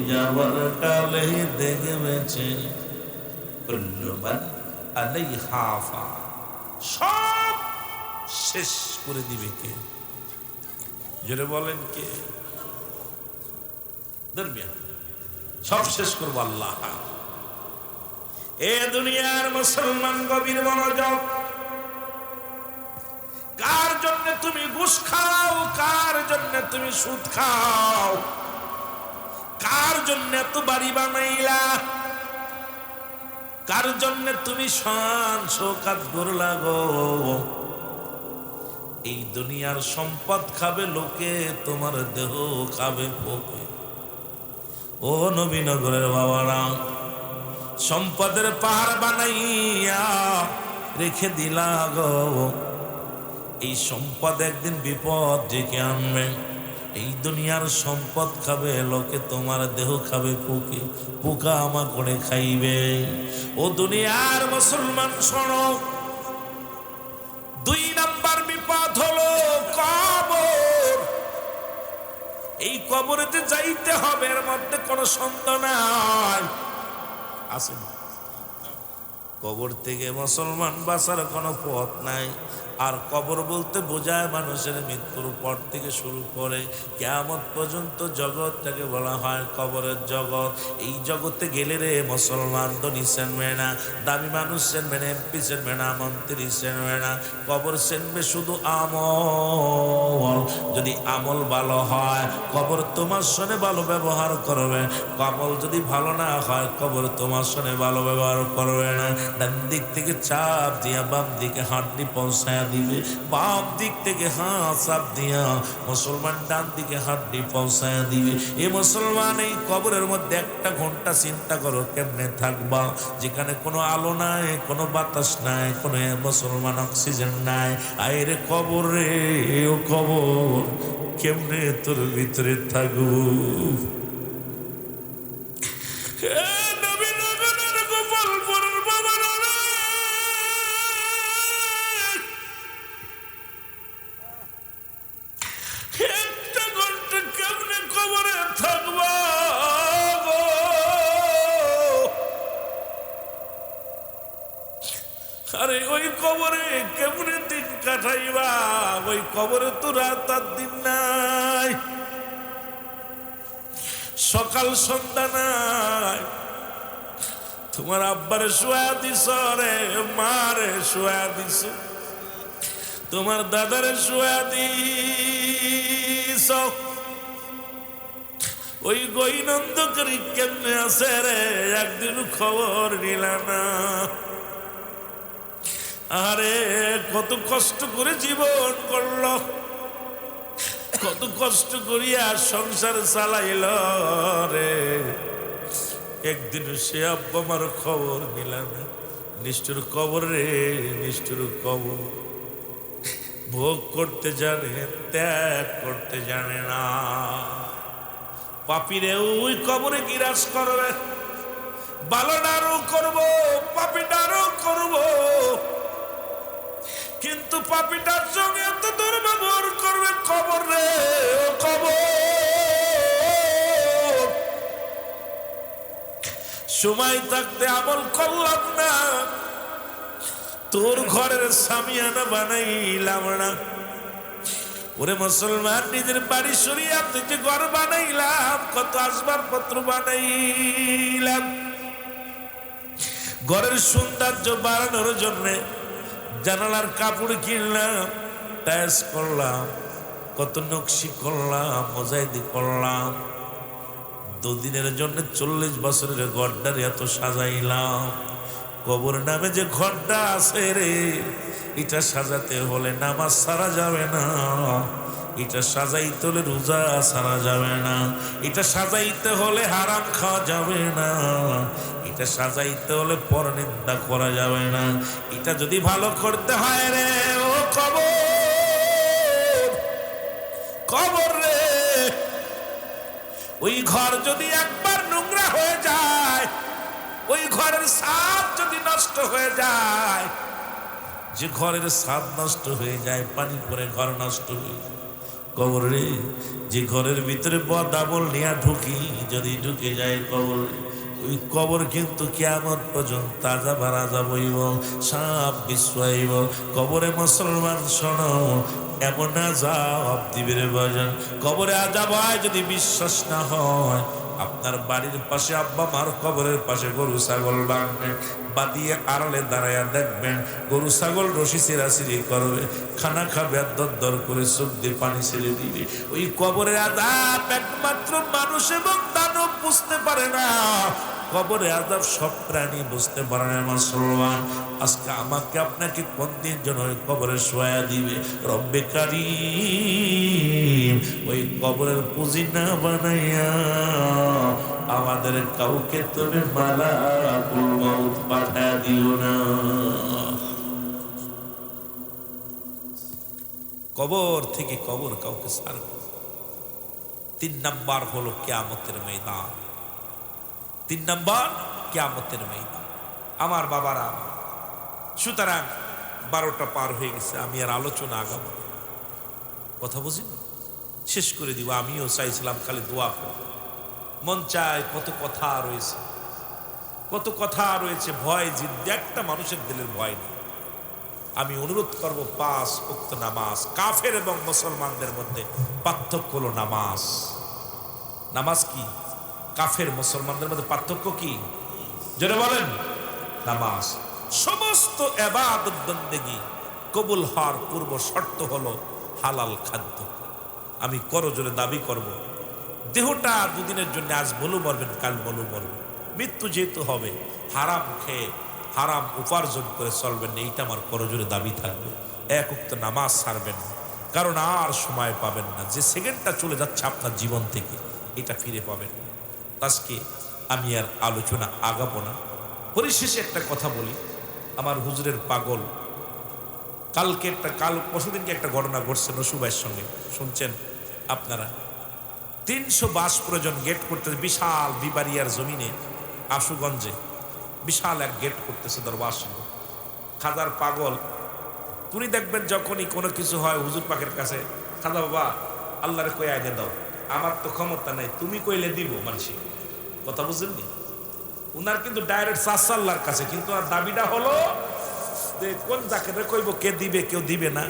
যাবার কালে দেখবে চেয়ে। কুল্লু মান আলাইহা ফান, সব শেষ করে দিবে কে? জোরে বলেন কে? দরমিয়ান সব শেষ করবো আল্লাহ। এ দুনিয়ার মুসলমান গভীর মনোযোগ। কার জন্য তুমি ঘুষ খাও, কার জন্য তুমি সুদ খাও, কার জন্য এত বাড়ি বানাইলা, কার জন্য তুমি শান শৌকাত করলা গো। এই দুনিয়ার সম্পদ খাবে লোকে, তোমার দেহ খাবে পোকে। ও নবীনগরের বাবারা, সম্পদের পাহাড় বানাইয়া রেখে দিলা গো, এই সম্পদ একদিন বিপদ ডেকে আনবে। এই দুনিয়ার সম্পদ খাবে লোকে, তোমার দেহ খাবে পোকে, পোকা আমা করে খাইবে। ও দুনিয়ার মুসলমান শোনো, 2 নাম্বার বিপদ হলো কবর। এই কবরেতে যাইতে হবে, এর মধ্যে কোনো সন্দেহ নাই। আছে কবর থেকে মুসলমান বাঁচার কোনো পথ নাই। আর কবর বলতে বোঝায় মানুষের মৃত্যুর পর থেকে শুরু করে কিয়ামত পর্যন্ত জগৎটাকে বলা হয় কবরের জগৎ। এই জগতে গেলে রে মুসলমান ধনী চেনবে না, দামি মানুষ চেনবে না, এমপি চেনবে না, মন্ত্রী চেনবে না। কবর চেনবে শুধু আমল। যদি আমল ভালো হয় কবর তোমার সঙ্গে ভালো ব্যবহার করবে, আমল যদি ভালো না হয় কবর তোমার সঙ্গে ভালো ব্যবহার করবে না। ডান দিক থেকে চাপ দিয়া বাম দিকে হাড্ডি পৌঁছায় দিবে, বাম দিক থেকে হাত চাপ দিয়া মুসলমান ডান দিকে হাড্ডি পৌঁছায় দিবে। এ মুসলমান এই কবরের মধ্যে একটা ঘন্টা চিন্তা করো কেমনে থাকবা, যেখানে কোনো আলো নাই, কোনো বাতাস নাই, কোনো মুসলমান অক্সিজেন নাই। আরে কবর রে, ও কবর কেমনে তোর ভিতরে থাকবো। আরে ওই কবরে কেমনে দিন কাটাইবা, ওই কবরে তো রাত আর দিন নাই, সকাল সন্ধ্যা নাই। তোমার আব্বারে শোয়া দিস রে, মারে শোয়া দিস, তোমার দাদারে শোয়া দিস, ওই গৈনন্দকারী কেমনে আছে রে, একদিন খবর নিলা না। আরে কত কষ্ট করে জীবন করল, কত কষ্ট করিয়া সংসার চালাইল রে, একদিন সে আব্বা মার খবর নিল না। নিষ্ঠুর কবর রে, নিষ্ঠুর কবর। ভোগ করতে জানে, ত্যাগ করতে জানে না। পাপীরে ওই কবরে গিরাজ করবে, ভালোটারও করবো, পাপীটারও করবো, কিন্তু পাপীটার সঙ্গে এত দুর্ব্যবহার করবে কবর রে, ও কবর। সময় থাকতে আমল করলাম না, তোর ঘরের সামিয়ানা বানাইলাম না। ওরে মুসলমান, নিজের বাড়ি সরিয়ে আপনি যে ঘর বানাইলাম, কত আসবাবপত্র বানাইলাম, ঘরের সৌন্দর্য বাড়ানোর জন্যে জানালার কাপড় কিনলাম, টাইলস করলাম, কত নকশি করলাম, মোজাইদি করলাম। দুদিনের জন্য 40 বছরের ঘরটার এত সাজাইলাম। কবর নামে যে ঘরটা আছে রে, এটা সাজাতে হলে নামাজ সারা যাবে না, এটা সাজাইতে হলে রোজা সারা যাবে না, এটা সাজাইতে হলে হারাম খাওয়া যাবে না, এটা সাজাইতে হলে পরনিন্দা করা যাবে না। এটা যদি ভালো করতে হয় রে, ও কবর, কবর রে, ওই ঘর যদি একবার নোংরা হয়ে যায়, ওই ঘরের ছাদ যদি নষ্ট হয়ে যায়, যে ঘরের ছাদ নষ্ট হয়ে যায়, পানি পরে ঘর নষ্ট হয়ে যায়। কবর রে, যে ঘরের ভিতরে বদাবল নিয়ে ঢুকি, যদি ঢুকে যায় কবর, ওই কবর কিন্তু কিয়ামত পর্যন্ত তাজা ভাড়া যাবইব, সাপ বিছাইব। কবরে মুসলমান শোনো, এমন আযাব দিবে রে বাজান। কবরে আযাব হয় যদি বিশ্বাস না হয়, আপনার বাড়ির পাশে আব্বা মার কবরের পাশে গরু ছাগল বাঁধবেন, বাঁধিয়ে আড়ালে দাঁড়াইয়া দেখবেন গরু ছাগল রশি চিরাচিরি করবে, খানা খাবে, দর করে চোখ দিয়ে পানি ছেড়ে দিবে। ওই কবরের আযাব একমাত্র মানুষ এবং দানব বুঝতে পারে না, কবরে আযাব সব প্রাণী বুঝতে পারে না। মুসলমান, আজকে আমাকে আপনাকে কোন দিন যেন ওই কবরে শোয়া দিবে। রব্বে কারীম, ওই কবরের পুঁজি না বানাইয়া আমাদের কাউকে তুমি মালাকুল মউত পাঠা দিও না। কবর থেকে কবর কাউকে ছাড়বে। 3 নাম্বার হলো কিয়ামতের ময়দান। 3 নাম্বার কিয়ামতের ময়দান। আমার বাবারা, সুতরাং 12টা পার হয়ে গেছে, আমি আর আলোচনা আগাবো না, কথা বুঝি শেষ করে দিব। আমিও চাইছিলাম খালি দোয়া করব, মন চায় কত কথা রয়েছে, কত কথা রয়েছে, ভয় জিদ্দে একটা মানুষের দিলের ভয় নেই। আমি অনুরোধ করব 5 ওয়াক্ত নামাজ। কাফের এবং মুসলমানদের মধ্যে পার্থক্য হলো নামাজ। নামাজ কি? কাফের মুসলমানদের মধ্যে পার্থক্য কি? জোরে বলেন। নামাজ। সমস্ত ইবাদত বন্দেগী কবুল হওয়ার পূর্ব শর্ত হলো হালাল খাদ্য। আমি করজোরে দাবি করব, দেহটা দুদিনের জন্য আজ বলু মরবেন, কাল বলু মরবেন, মৃত্যু যেহেতু হবে, হারাম খেয়ে হারাম উপার্জন করে চলবেন না, এইটা আমার করজোরে দাবি থাকবে। এক ওয়াক্ত নামাজ ছাড়বেন না, কারণ আর সময় পাবেন না। যে সেকেন্ডটা চলে যাচ্ছে আপনার জীবন থেকে, এটা ফিরে পাবেন না। আজকে আমি আর আলোচনা আগাবো না। পরিশেষে একটা কথা বলি, আমার হুজুরের পাগল পরশুদিনকে একটা ঘটনা ঘটছে নসুভাইয়ের সঙ্গে, শুনছেন আপনারা। 352 জন গেট করতেছে বিশাল বিবারিয়ার জমিনে, আশুগঞ্জে বিশাল এক গেট করতেছে দরবার সঙ্গে। খাজার পাগল, তুমি দেখবেন যখনই কোনো কিছু হয় হুজুর পাকের কাছে, খাজা বাবা আল্লাহরে কই আগে দাও, আমার তো ক্ষমতা নাই, তুমি কইলে দিব মানুষ। কথা বুঝলেননি? উনার কিন্তু ডাইরেক্ট চাচা আল্লাহর কাছে, কিন্তু আর দাবিটা হলো যে কোন যাকে কইব, কে দিবে কেউ দিবে না,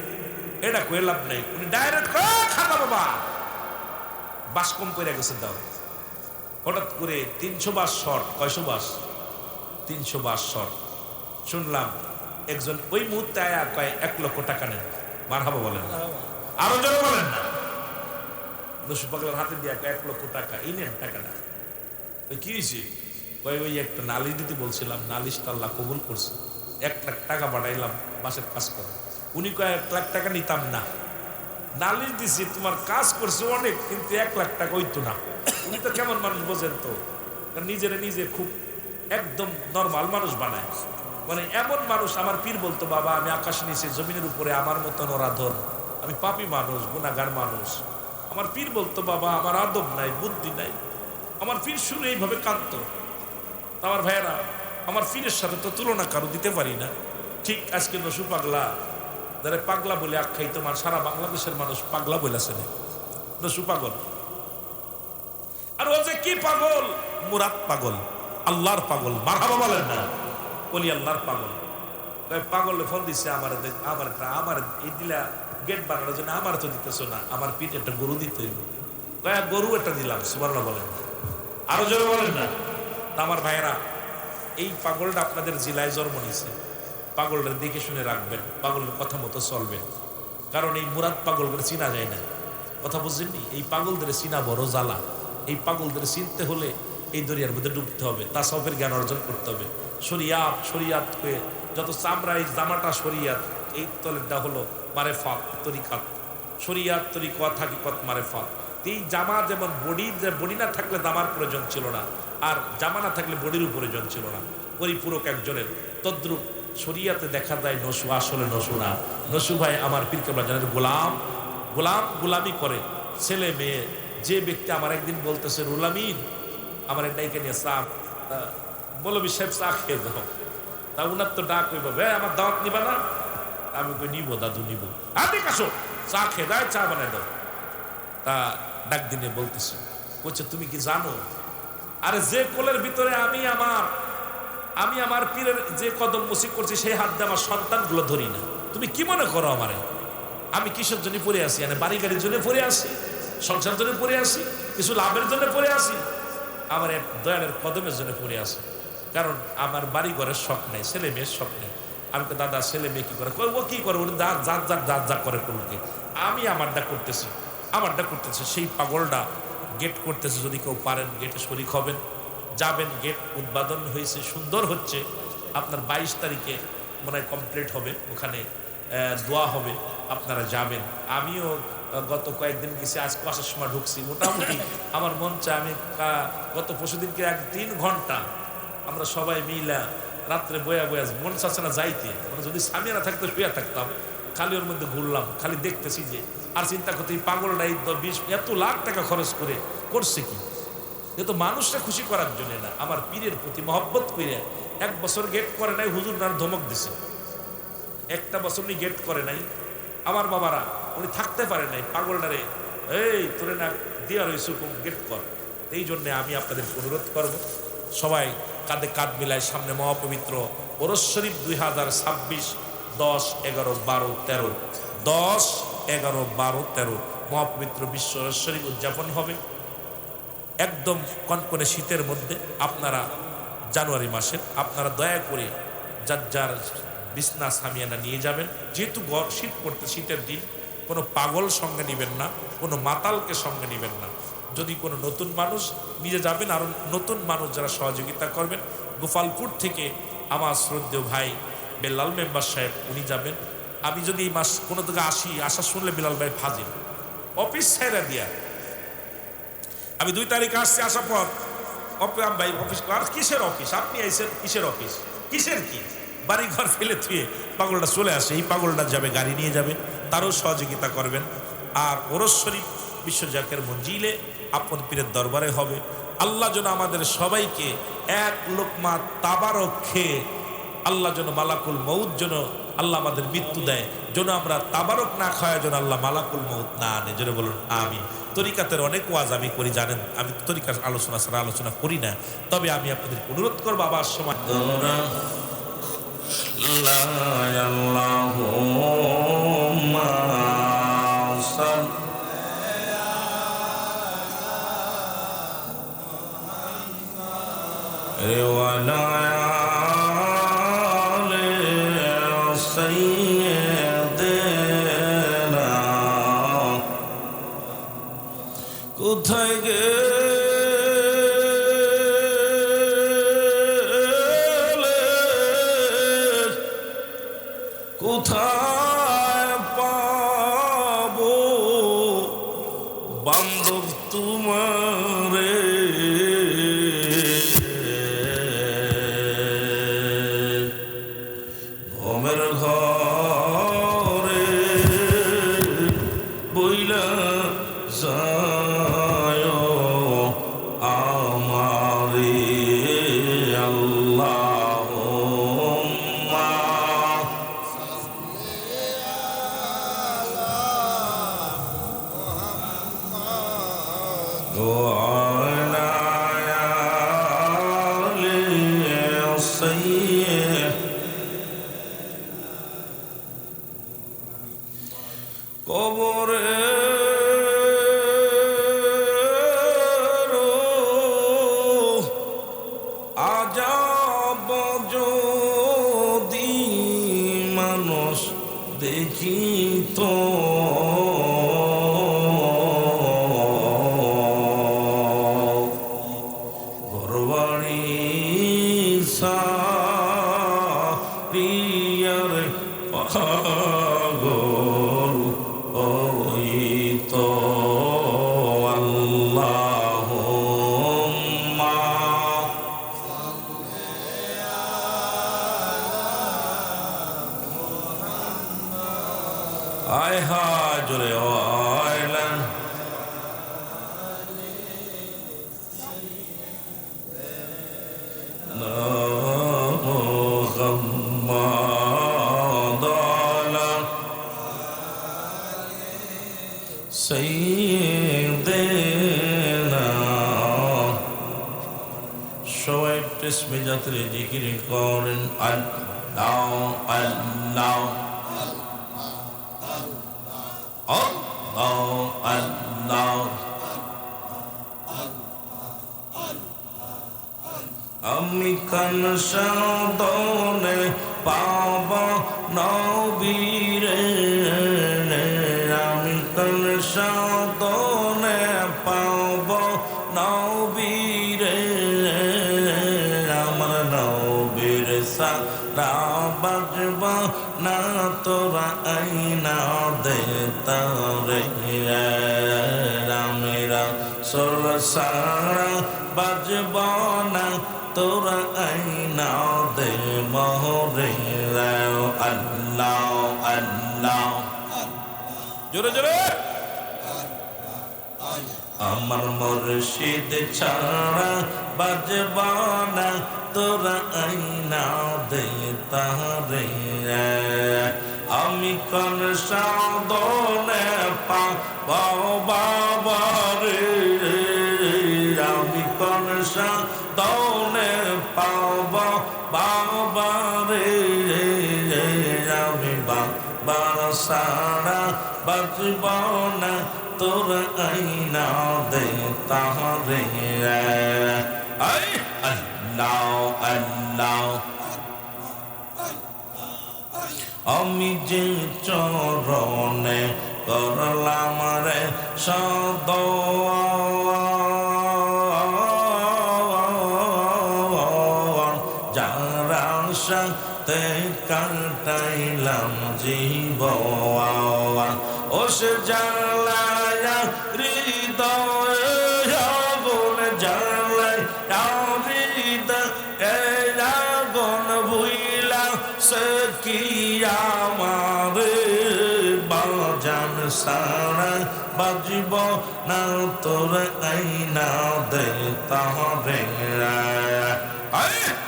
এটা কই লাভ নাই। উনি ডাইরেক্ট খাজা বাবা বাস কম করে গেছে দাও। হঠাৎ করে 300 শর্ট, কয়শো বাস? 300 শর্ট। শুনলাম একজন ওই মুহূর্তে আয়া কয় 1 লক্ষ টাকা নেন। মারহাবা বলেন, আরো জোরে বলেন না। নসু পাগলার হাতে দিয়া 1 লক্ষ টাকা, এই নেন টাকাটা। ওই কি হয়েছে? ওই একটা নালিশ দিতে বলছিলাম, নালিশটা আল্লাহ কবুল করছে, 1 লাখ টাকা বাড়াইলাম বাসের কাজ করে। উনি কয় 1 লাখ টাকা নিতাম না, নালিশ দিছি তোমার কাজ করছে অনেক, কিন্তু 1 লাখ টাকা হইতো না। উনি তো কেমন মানুষ বোঝেন তো, নিজে খুব একদম নর্মাল মানুষ বানায়। মানে এমন মানুষ, আমার পীর বলতো বাবা আমি আকাশ নিচে জমিনের উপরে আমার মতন ওরাধন, আমি পাপী মানুষ, গুনাহগার মানুষ। আমার পীর বলতো বাবা আমার আদব নাই, বুদ্ধি নাই। আমার পীর শুনে এইভাবে কাঁদতো। আমার ভাইয়েরা, আমার পীরের সাথে তো তুলনা কারো দিতে পারি না। ঠিক আজকে নসু পাগলা, যারা পাগলা বলে আখ্যায়িত, সারা বাংলাদেশের মানুষ পাগলা বলেছে নসু পাগল। আর ও যে কি পাগল, মুরাদ পাগল, আল্লাহর পাগল। মারহাবা বলেন না, বলি আল্লাহর পাগল। পাগল ফোন দিচ্ছে আমার এই দিলা গেট বানানোর জন্য, আমার তো দিতেছ না, আমার পিঠে একটা গরু দিতে হইব। গরু একটা দিলাম, সুবহানাল্লাহ বলেন না, আরো জোরে বলেন না। আমার ভাইয়েরা, এই পাগলটা আপনাদের জেলায় জন্ম নিয়েছে, পাগলটা দেখে শুনে রাখবেন, পাগলের কথা মতো চলবেন। কারণ এই মুরাদ পাগলদের চিনা যায় না। কথা বুঝছেননি? এই পাগলদের চিনা বড় জ্বালা। এই পাগলদের চিনতে হলে এই দরিয়ার মধ্যে ডুবতে হবে, তাসাউফের জ্ঞান অর্জন করতে হবে। শরিয়াত হয়ে যত চামড়া, এই জামাটা শরিয়াত, এই তলেরটা হলো মারেফাত তরিকাত। শরিয়াত তরিকত হাকিকত মারেফাত। এই জামা যেমন বডি না থাকলে জামার প্রয়োজন ছিল না, আর জামা না থাকলে বডিরও প্রয়োজন ছিল না, পরিপূরক একজনের। তদ্রুপ শরিয়াতে দেখা যায় নসু আসলে নসু না। নসু ভাই আমার পীর কেবলা জানের গোলামি করে ছেলে মেয়ে। যে ব্যক্তি আমার একদিন বলতেছে রুলামিন আমার ডাইকে নিয়ে চা, মৌলভী সাহেব চা খেয়ে দাও, তা উনার তো ডাক হইব, ভাই আমার দাওয়াত নিবা না? আমি কই নিব দাদু নিব। ঠিক আসো, চা খেয়ে দাও, চা বানাই দাও। তা ডাক দিনে বলতেছে, বলছে তুমি কি জানো, আরে যে কোলের ভিতরে আমি আমার পীরের যে কদম মুসিক করছি, সেই হাত দিয়ে আমার সন্তানগুলো ধরি না। তুমি কি মনে করো আমারে? আমি কিসের জন্য পড়ে আসি? বাড়ি গাড়ির জন্য পড়ে আসি, সংসার জন্য পড়ে আসি, কিছু লাভের জন্য পড়ে আসি? আমার এক দয়ালের কদমের জন্য পড়ে আসি। কারণ আমার বাড়ি ঘরের শখ নেই, ছেলে মেয়ের শখ নেই। আমি তো দাদা ছেলে মেয়ে কি করে, ও কি করে, ওর যা করে করুকে, আমি আমারটা করতেছি। সেই পাগলটা গেট করতেছে। যদি কেউ পারেন গেটে শরিক হবেন, যাবেন। গেট উদ্বোধন হয়েছে, সুন্দর হচ্ছে। আপনার 22 তারিখে মনে হয় কমপ্লিট হবে, ওখানে দোয়া হবে, আপনারা যাবেন। আমিও গত কয়েকদিন গেছি, আজকে আসার সময় ঢুকছি। মোটামুটি আমার মন চায়, আমি গত পরশুদিনকে 3 ঘন্টা আমরা সবাই মিলা রাত্রে বয়া মন চাচ্ছে না যাইতে। মানে যদি সামিয়ানা থাকতে শুয়ে থাকতাম, খালি ওর মধ্যে ঘুরলাম, খালি দেখতেছি যে, আর চিন্তা করতে এই পাগলটা 20 এত লাখ টাকা খরচ করে করছে কি? এ তো মানুষটা খুশি করার জন্য না, আমার পীরের প্রতি মহব্বত করে 1 বছর গেট করে নাই। হুজুর নার ধমক দিছে, 1টা বছর উনি গেট করে নাই। আমার বাবারা উনি থাকতে পারে নাই, পাগলটারে এই তোরে না দেওয়া রয়েছে গেট কর। এই জন্যে আমি আপনাদের অনুরোধ করব, সবাই কাঁধে কাঁধ মিলায় সামনে মহাপবিত্র ওরস শরীফ 2026 10, 11, 12, 13 10, 11, 12, 13 মহাপবিত্র বিশ্ব ওরস শরীফ উদযাপন হবে একদম কনকনে শীতের মধ্যে। আপনারা জানুয়ারি মাসে আপনারা দয়া করে যার যার বিছনা সামিয়ানা নিয়ে যাবেন, যেহেতু শীত পড়তে, শীতের দিন কোনো পাগল সঙ্গে নেবেন না, কোনো মাতালকে সঙ্গে নেবেন না। যদি কোনো নতুন মানুষ নিজে যাবেন, আর নতুন মানুষ যারা সহযোগিতা করবেন, গোপালপুর থেকে আমার শ্রদ্ধেয় ভাই বেলাল মেম্বার সাহেব উনি যাবেন। আমি যদি এই মাস কোনো দিকে আসা শুনলে বেলাল ভাই ফাজিল অফিস ছেড়ে দিয়া, আমি 2 তারিখ আসছি, আসার পর ভাই অফিস, আর কিসের অফিস, আপনি আইসেন কিসের অফিস, কিসের কি, বাড়ি ঘর ফেলে থুয়ে পাগলটা চলে আসে। এই পাগলটা যাবে, গাড়ি নিয়ে যাবে, তারও সহযোগিতা করবেন। আর ওরস শরীফ বিশ্বজাকের মঞ্জিলে আপন পীরের দরবারে হবে। আল্লাহ যেন আমাদের সবাইকে এক লোকমা তাবারক খেয়ে, আল্লাহ যেন মালাকুল মউত যেন আল্লাহ আমাদের মৃত্যু দেয়, যেন আমরা তাবারক না খাওয়া, যেন আল্লাহ মালাকুল মউত না আনে, যেন বলুন আমিন। তরিকাতের অনেক ওয়াজ আমি করি, জানেন আমি তরিকার আলোচনা ছাড়া আলোচনা করি না। তবে আমি আপনাদের অনুরোধ করবো আবার সময় কোথায় গেলে, কোথায় পাবো বান্ধব তোমারে, ঘুমের ঘরে বইলা যায় আমারে আল্লাহুম্মা ওয়ালা আলি সাইয়্যিদ কবরে আজাব যদি মানুষ দেখিত, ঘরবাড়ি সারিয়ার পাগল হইত আল্লাহুম্মা আয় হা জোরে আয়লান মুহাম্মাদালা সাইয়্যিদিনা। সবাই তসবিহ যাত্রে জিকির করেন আল্লাহ আল্লাহ আল্লাহ আল্লাহ। আমি কান সাধনে পাব নবীরে, আমি কান সাধনে পাব নবীরে, আমার নবীর সারা বাজব না তোরা আইনা দে তারে, রামেরা সোর সারা বাজব না তোরা আইনা দে মোহরে আল্লাহ আল্লাহ জোরে জোরে। আমার মুর্শিদ ছাড়া বাজব না তোরা আইনা দে তারে, আমি কোন সাধনে পাব বাবারে, আমি কোন সাধনে পাব তাহারে আয় আল্লাহ আল্লাহ আমি যে চরণে করলাম রে সদ যারা সাথে কাটাইলাম জীবন ও সে জ্বালায়া হৃদয় আগুন জ্বালায় হৃদয় আগুন ভুইলা সে কি আমারে বাজান সারা বাজিব না তোর আইনা দে তাহরে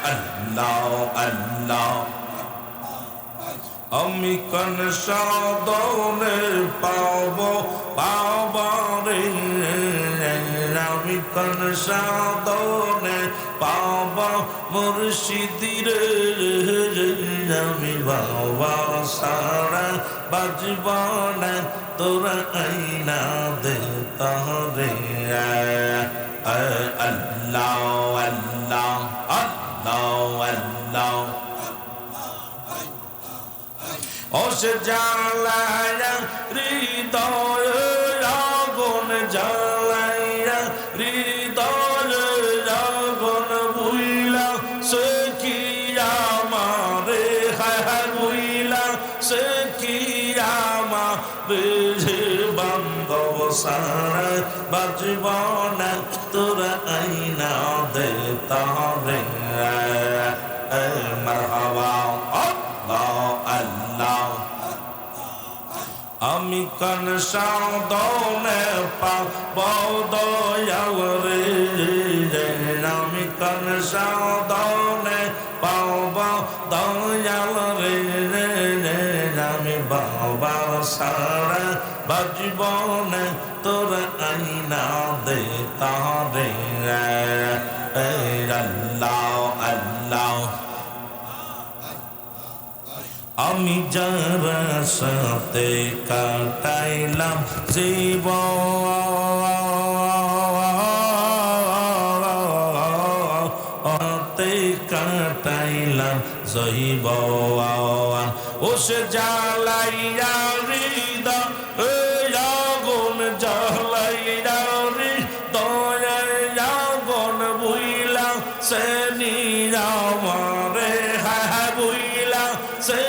আল্লাহ আল্লাহ আমি কোন সাধনে পাব পাবারে আমি কোন সাধনে পাব মুর্শিদির আমি বাবা সারা বাজব না তোরা আইনা দে তাহরে আল্লাহ আল্লাহ আল্লাহ আল্লাহ ও সে জ্বালায়া হৃদয় আগুন জ্বালায়া হৃদয় আগুন ভুইলা সে কি আমারে হায় হায় ভুইলা সে কি আমারে বান্ধব সারা বাজব না তোরা আইনা দে তাহরে মারহাবা আল্লাহ আল্লাহ আমি কোন সাধনে পাব দয়াল রে আমি কোন সাধনে পাব দয়াল রে আমি বাবা সারা বাজব না তোর আইনা দে তাহরে আল্লাহ আল্লাহ আমি যারা সাথে কাটাইলাম জীবতে কাটাইলাম জৈবন ও সে জ্বালাইয়া হৃদয় আগুন জ্বালাইয়া হৃদয় আগুন ভুইলা সে নিরামরে হায় ভুইলা সে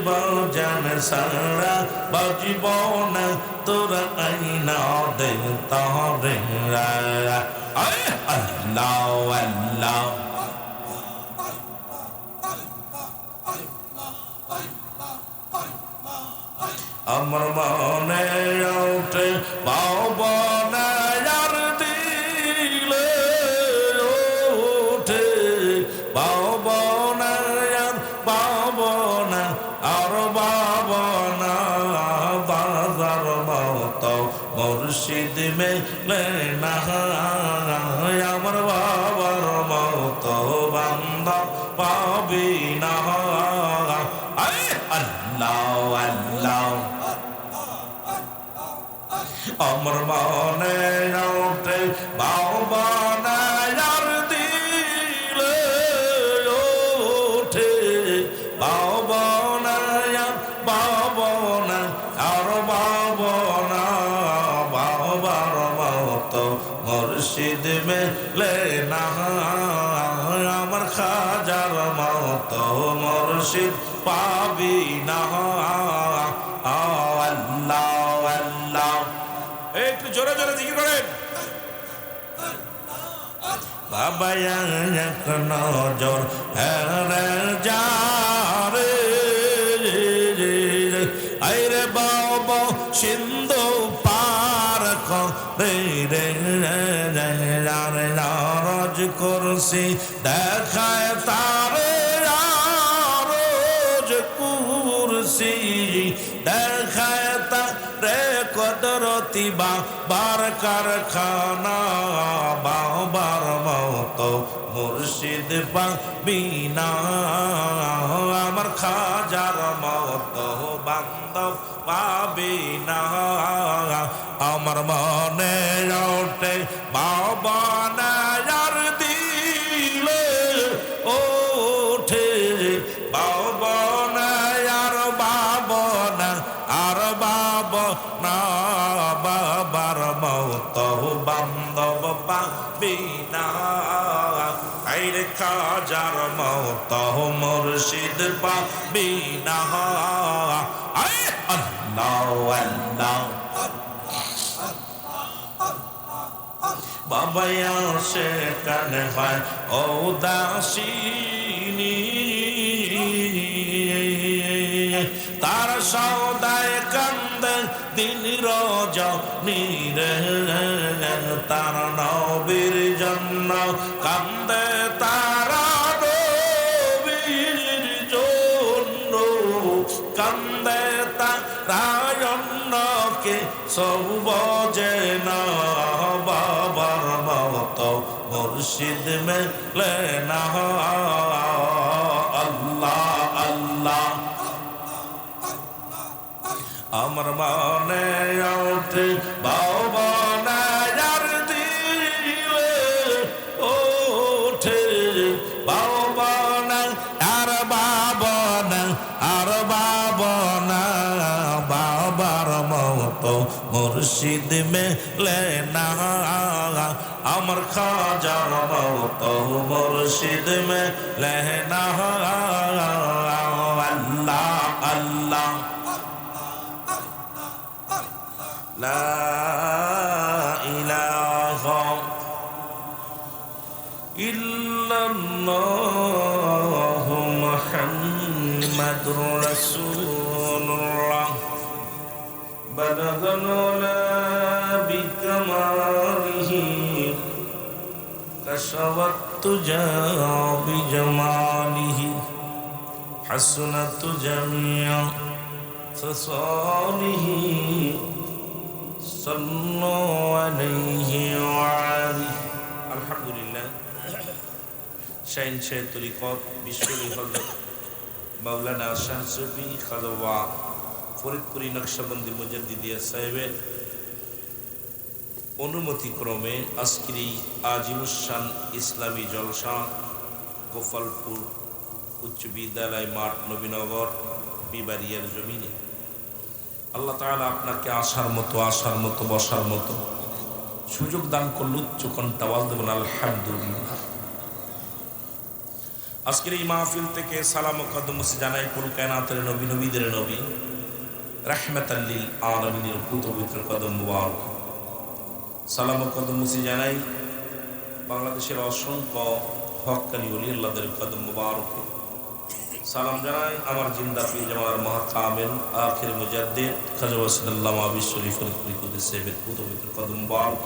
বাজান সারা বাজিব না তোরা আইনা দে তাহরে আল্লাহ আল্লাহ আমার মনে ওঠে পাবনা আর দিলে ওঠে পাবনা আর পাবনা আর বাবনা বাজার মত মুর্শিদ মেলে না আমার বাবার মত বান্ধব পাবি না আল্লাহ আল্লাহ আমার মনে ওঠে বাবনা আর দিলে ওঠে বাবনা আর বাবনা আর বাবনা বাবার মত মুর্শিদ মেলে না আমার খাজার মত মুর্শিদ পাবি না আল্লাহ আল্লাহ একটু জোরে জোরে জিকির করেন বাবা এক নজর হেরে যা রে আইরে বাবা সিন্ধু পার করে রে নারজ করছি দেখায় তারে রোজ কুরসি দেখায় তারে কদরতি বার কারখানা বাবার মতো মুর্শিদ পাবি না আমার খাজার মতো বান্ধব পাবি না আমার মনে ওঠে বাবা না আর দিলে ওঠে বাবা না আর বাবা না আর বাবা না বাবার মত বান্ধব পাবি না আইরে খাজার মত মুর্শিদ পাবি না আয় আল্লাহ আল্লাহ বাবা আসে কানে হয় ও দাসিনী তার সৌদায় কান্দে দিন রজনী রে তার নবীর জন্য কান্দে তারা নবীর জন্য কান্দে তারা জন্যকে সব যে না বাবার মত মুর্শিদ মেলে না আল্লাহ আল্লাহ আমার মনে ওঠে বাবা না আর দিলে ওঠে বাবা না আর বাবা না আর বাবা না বাবার মত মুর্শিদ মেলে না আমার খাজার মত মুর্শিদ মেলে না আল্লাহ আল্লাহ লা ইলাহা ইল্লাল্লাহু মুহাম্মাদুর রাসূলুল্লাহ বালাগনা বিকামালিহি কাশাওয়াত তুজা বিজামালিহি হাসনাত জামিয়া ফসালিহি সাল্লাল্লাহু আলাইহি ওয়া আলিহি আলহামদুলিল্লাহ শাইন শাহ তরিকত বিশ্বলি হযরত মাওলানা শাহ সুফি খাজা ফরিদপুরি নকশবন্দি মুজাদ্দিদিয়া সাহেবের অনুমতি ক্রমে আজকের এই আজিমুসান ইসলামী জলসা গোপালপুর উচ্চ বিদ্যালয় মাঠ নবীনগর বিবারিয়ার জমিনে আল্লাহ তাআলা আপনাকে আসার মতো বসার মতো সুযোগ দান করল। উচ্চ কণ্ঠে আওয়াজ দেবেন আলহামদুলিল্লাহ। আজকের এই মাহফিল থেকে সালাম ও কদম জানাই কুল কায়নাতের নবী নবীদের নবী রাহমাতাল লিল আলামিনের পবিত্র কদম মুবারক। সালাম ও কদম জানাই বাংলাদেশের অসংখ্য হক্কানি ওলি আল্লাহদের কদম মুবারক। সালাম জানাই আমার জিন্দা পীর জামার মহাকামেল আখির মুজাদ্দিদ খাজা ওয়াসিদুল্লাহ বিশ্বলি ফরিদপুরি কুদ্দুস সাহেবের পবিত্র কদম মুবারক।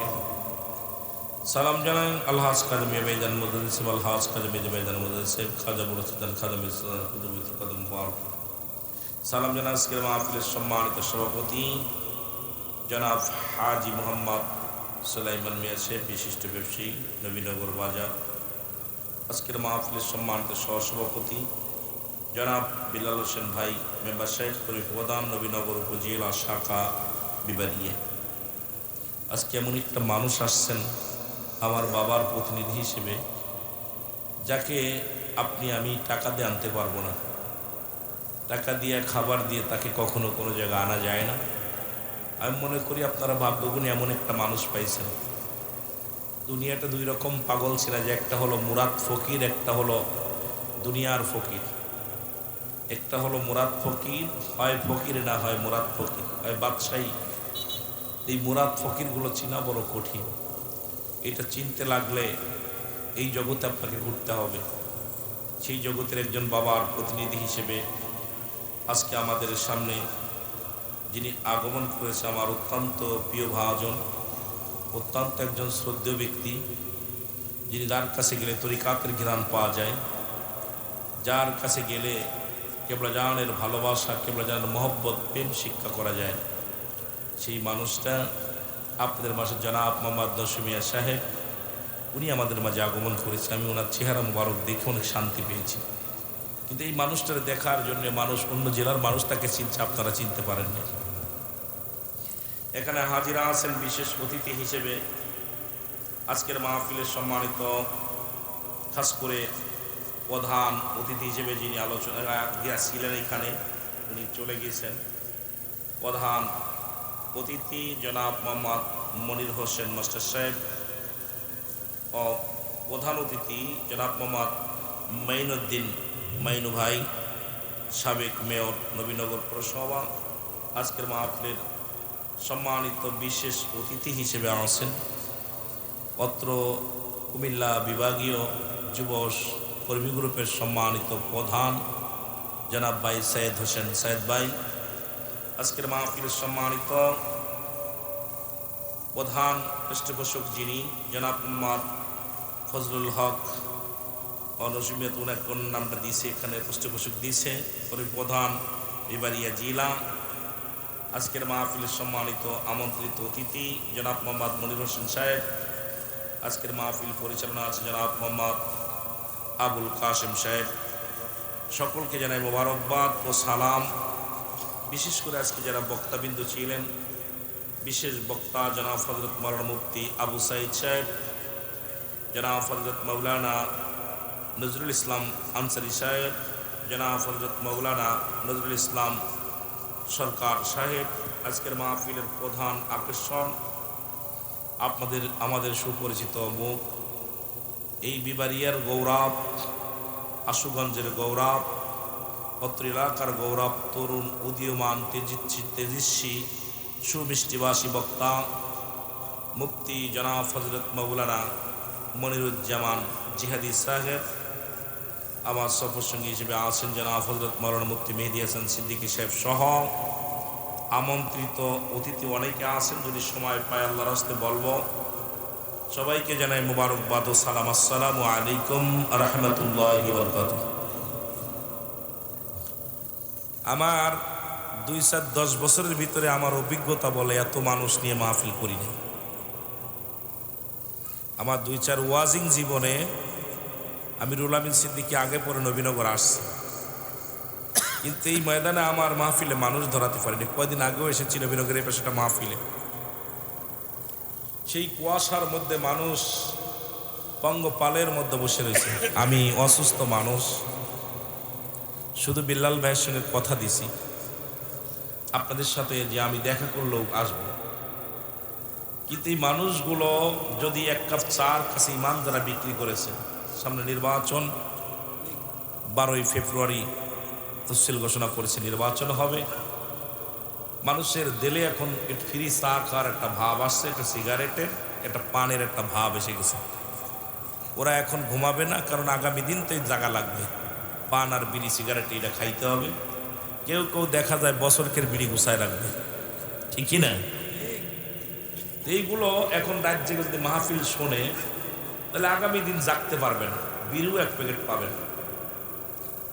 সালাম জানাই আলহাজ কাজী মেজান মুদাদ্দিস আলহাজ কাজী মেজান মুদাদ্দিস সাহেব খাজা মুরাসিদান খাজা মিসরান পবিত্র কদম মুবারক। সালাম জানাই আজকের মাহফিলের সম্মানিত সভাপতি জনাব হাজী মোহাম্মদ সুলাইমান মিয়া সাহেব বিশিষ্ট ব্যবসায়ী নবীনগর বাজার। আজকের মাহফিলের সম্মানিত সহসভাপতি জনাব বিলাল হোসেন ভাই মেম্বার সাহেব প্রধান নবীনগর উপজেলা শাখা বিবারিয়া। আজকে এমন একটা মানুষ আসছেন আমার বাবার প্রতিনিধি হিসেবে, যাকে আপনি আমি টাকা দিয়ে আনতে পারবো না। টাকা দিয়ে খাবার দিয়ে তাকে কখনো কোনো জায়গায় আনা যায় না। আমি মনে করি আপনারা ভাগ্যগুণী এমন একটা মানুষ পাইছেন। দুনিয়াটা দুই রকম পাগল ছিল, যে একটা হলো মুরাদ ফকির, একটা হলো দুনিয়ার ফকির। একটা হলো মুরাদ ফকির, হয় ফকির না হয় মুরাদ ফকির, হয় বাদশাহী। এই মুরাদ ফকিরগুলো চিনা বড় কঠিন। এটা চিনতে লাগলে এই জগতে আপনাকে ঘুরতে হবে। সেই জগতের একজন বাবার প্রতিনিধি হিসেবে আজকে আমাদের সামনে যিনি আগমন করেছে আমার অত্যন্ত প্রিয় ভাজন, অত্যন্ত একজন শ্রদ্ধেয় ব্যক্তি, যিনি যার কাছে গেলে তরিকাতের ঘ্রাণ পাওয়া যায়, যার কাছে গেলে কেবলা জানের ভালোবাসা, কেবলা জানের মহব্বত, প্রেম শিক্ষা করা যায়। সেই মানুষটা আপনাদের মাঝে জনাব মোহাম্মদ নসিমিয়া সাহেব, উনি আমাদের মাঝে আগমন করেছে। আমি ওনার চেহারা মুবারক দেখে অনেক শান্তি পেয়েছি। কিন্তু এই মানুষটাকে দেখার জন্য মানুষ, অন্য জেলার মানুষ তাকে চিনছে, আপনারা চিনতে পারেননি। এখানে হাজিরা আছেন বিশেষ অতিথি হিসেবে আজকের মাহফিলের সম্মানিত, খাস করে প্রধান অতিথি হিসেবে যিনি আলোচনা ছিলেন, এখানে উনি চলে গিয়েছেন। প্রধান অতিথি জনাব মোহাম্মদ মনির হোসেন মাস্টার সাহেব ও প্রধান অতিথি জনাব মোহাম্মদ মাইনুদ্দিন মাইনু ভাই, সাবেক মেয়র নবীনগর পৌরসভা, আজকের মাহফিলের সম্মানিত বিশেষ অতিথি হিসেবে আছেন। অত্র কুমিল্লা বিভাগীয় যুব কর্মী গ্রুপের সম্মানিত প্রধান জনাব ভাই সৈয়দ হোসেন সৈয়দ ভাই, আজকের মাহফিলের সম্মানিত প্রধান পৃষ্ঠপোষক যিনি জনাব মোহাম্মদ ফজলুল হক অনসীমিত উনার কোন নামটা দিয়েছে, এখানে পৃষ্ঠপোষক দিয়েছে প্রধান বিবারিয়া জেলা। আজকের মাহফিলের সম্মানিত আমন্ত্রিত অতিথি জনাব মোহাম্মদ মনির হোসেন সাহেব, আজকের মাহফিল পরিচালনা আছে জনাব মোহাম্মদ আবুল কাসেম সাহেব। সকলকে জানাই মোবারকবাদ ও সালাম। বিশেষ করে আজকে যারা বক্তাবিন্দু ছিলেন, বিশেষ বক্তা জনাব হযরত মাওলানা মুফতি আবু সাইদ সাহেব, জনাব হযরত মাওলানা নজরুল ইসলাম আনসারী সাহেব, জনাব হযরত মাওলানা নজরুল ইসলাম সরকার সাহেব। আজকের মাহফিলের প্রধান আকর্ষণ আমাদের সুপরিচিত মুখ, এই বিবারিয়ার গৌরব, আশুগঞ্জের গৌরব, অত্র এলাকার গৌরব, তরুণ উদীয়মান তেজস্বী সুমিষ্টিভাষী বক্তা মুফতি জনাব হযরত মাওলানা মনিরুজ্জামান জিহাদি সাহেব। আমার সফরসঙ্গী হিসেবে আছেন জনাব হযরত মাওলানা মুফতি মেহেদী হাসান সিদ্দিকী সাহেব সহ আমন্ত্রিত অতিথি অনেকে আছেন। যদি সময় পায় আল্লাহর হস্তে বলবো। সবাইকে জানাই মুবারকবাদ ও সালাম। আসসালামু আলাইকুম রাহমাতুল্লাহি ওয়া বারাকাতুহু। আমার 2-10 বছরের ভিতরে আমার অভিজ্ঞতা বলে এত মানুষ নিয়ে মাহফিল করিনি। আমার 2-4 ওয়াজিং জীবনে আমি রুহুল আমিন সিদ্দিকী আগে পরে নবীনগর আসছি, কিন্তু এই ময়দানে আমার মাহফিলে মানুষ ধরাতে পারিনি। কয়েকদিন আগেও এসেছি নবীনগরের পাশে একটা মাহফিলে, সেই কুয়াশার মধ্যে মানুষ পঙ্গপালের মধ্যে বসে রয়েছে। আমি অসুস্থ মানুষ, শুধু বিল্লাল ভাইয়ের সঙ্গে কথা দিছি আপনাদের সাথে যে আমি দেখা করলেও আসবো, কিন্তু এই মানুষগুলো যদি 1 কাপ চার কাছে ইমান যারা বিক্রি করেছে, সামনে নির্বাচন 12ই ফেব্রুয়ারি তফসিল ঘোষণা করেছে, নির্বাচন হবে। মানুষের দিলে এখন ফ্রি চা খাওয়ার একটা ভাব আসছে, একটা সিগারেটের, একটা পানের একটা ভাব এসে গেছে। ওরা এখন ঘুমাবে না, কারণ আগামী দিন তো জায়গা লাগবে, পান আর বিড়ি সিগারেট এটা খাইতে হবে। কেউ কেউ দেখা যায় বছরকের বিড়ি গুছায় রাখবে, ঠিক কি না? এইগুলো এখন রাজ্যে যদি মাহফিল শোনে তাহলে আগামী দিন জাগতে পারবে না। বিড়িও 1 প্যাকেট পাবে না,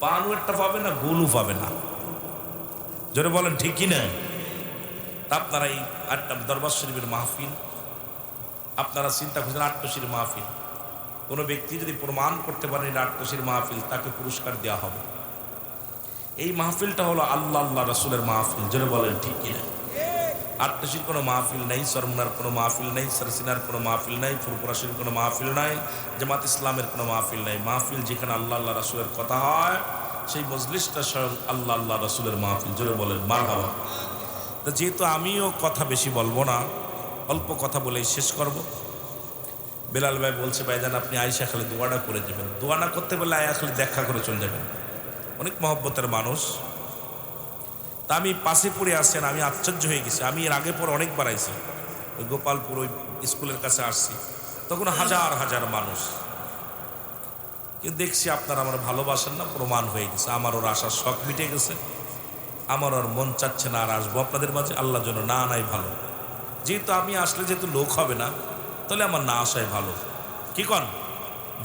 পানও একটা পাবে না, গোলও পাবে না। জোরে বলেন ঠিক কি না? আপনারা এই দরবার শরীফের মাহফিল আপনারা চিন্তা করছেন, আট্টশির মাহফিল, কোনো ব্যক্তি যদি প্রমাণ করতে পারেন এটা আট্টশির মাহফিল, তাকে পুরস্কার দেওয়া হবে। এই মাহফিলটা হলো আল্লাহ রাসূলের মাহফিল। জোরে বলেন ঠিক কিনা? আট্টশির কোনো মাহফিল নেই, সরমুনার কোনো মাহফিল নেই, সরসিনার কোনো মাহফিল নাই, ফুরফুরাশির কোনো মাহফিল নাই, জামাত ইসলামের কোনো মাহফিল নাই। মাহফিল যেখানে আল্লাহ রাসূলের কথা হয়, সেই মজলিসটা স্বয়ং আল্লাহ রাসূলের মাহফিল। জোরে বলেন মারহাবা। তো যেহেতু আমিও কথা বেশি বলবো না, অল্প কথা বলেই শেষ করব। বেলাল ভাই বলছে ভাইজান আপনি আয়েশা খালি দোয়াটা করে যাবেন। দোয়া না করতে বললে আয়া খালি দেখা করে চলে যাবেন, অনেক মহব্বতের মানুষ। তা আমি পাশে পড়ে আসছেন, আমি আশ্চর্য হয়ে গেছি। আমি এর আগে পরে অনেকবার আইছি, ওই গোপালপুর ওই স্কুলের কাছে আসছি, তখন হাজার হাজার মানুষ। কিন্তু দেখছি আপনারা আমার ভালোবাসেন না, প্রমাণ হয়ে গেছে। আমার ওর আসার শখ মিটে গেছে, আমার ওর মন চাচ্ছে না আর আসবো আপনাদের মাঝে। আল্লাহর জন্য না নাই ভালো। যেহেতু আমি আসলে যেহেতু লোক হবে না, তাহলে আমার না আসাই ভালো। কি কন?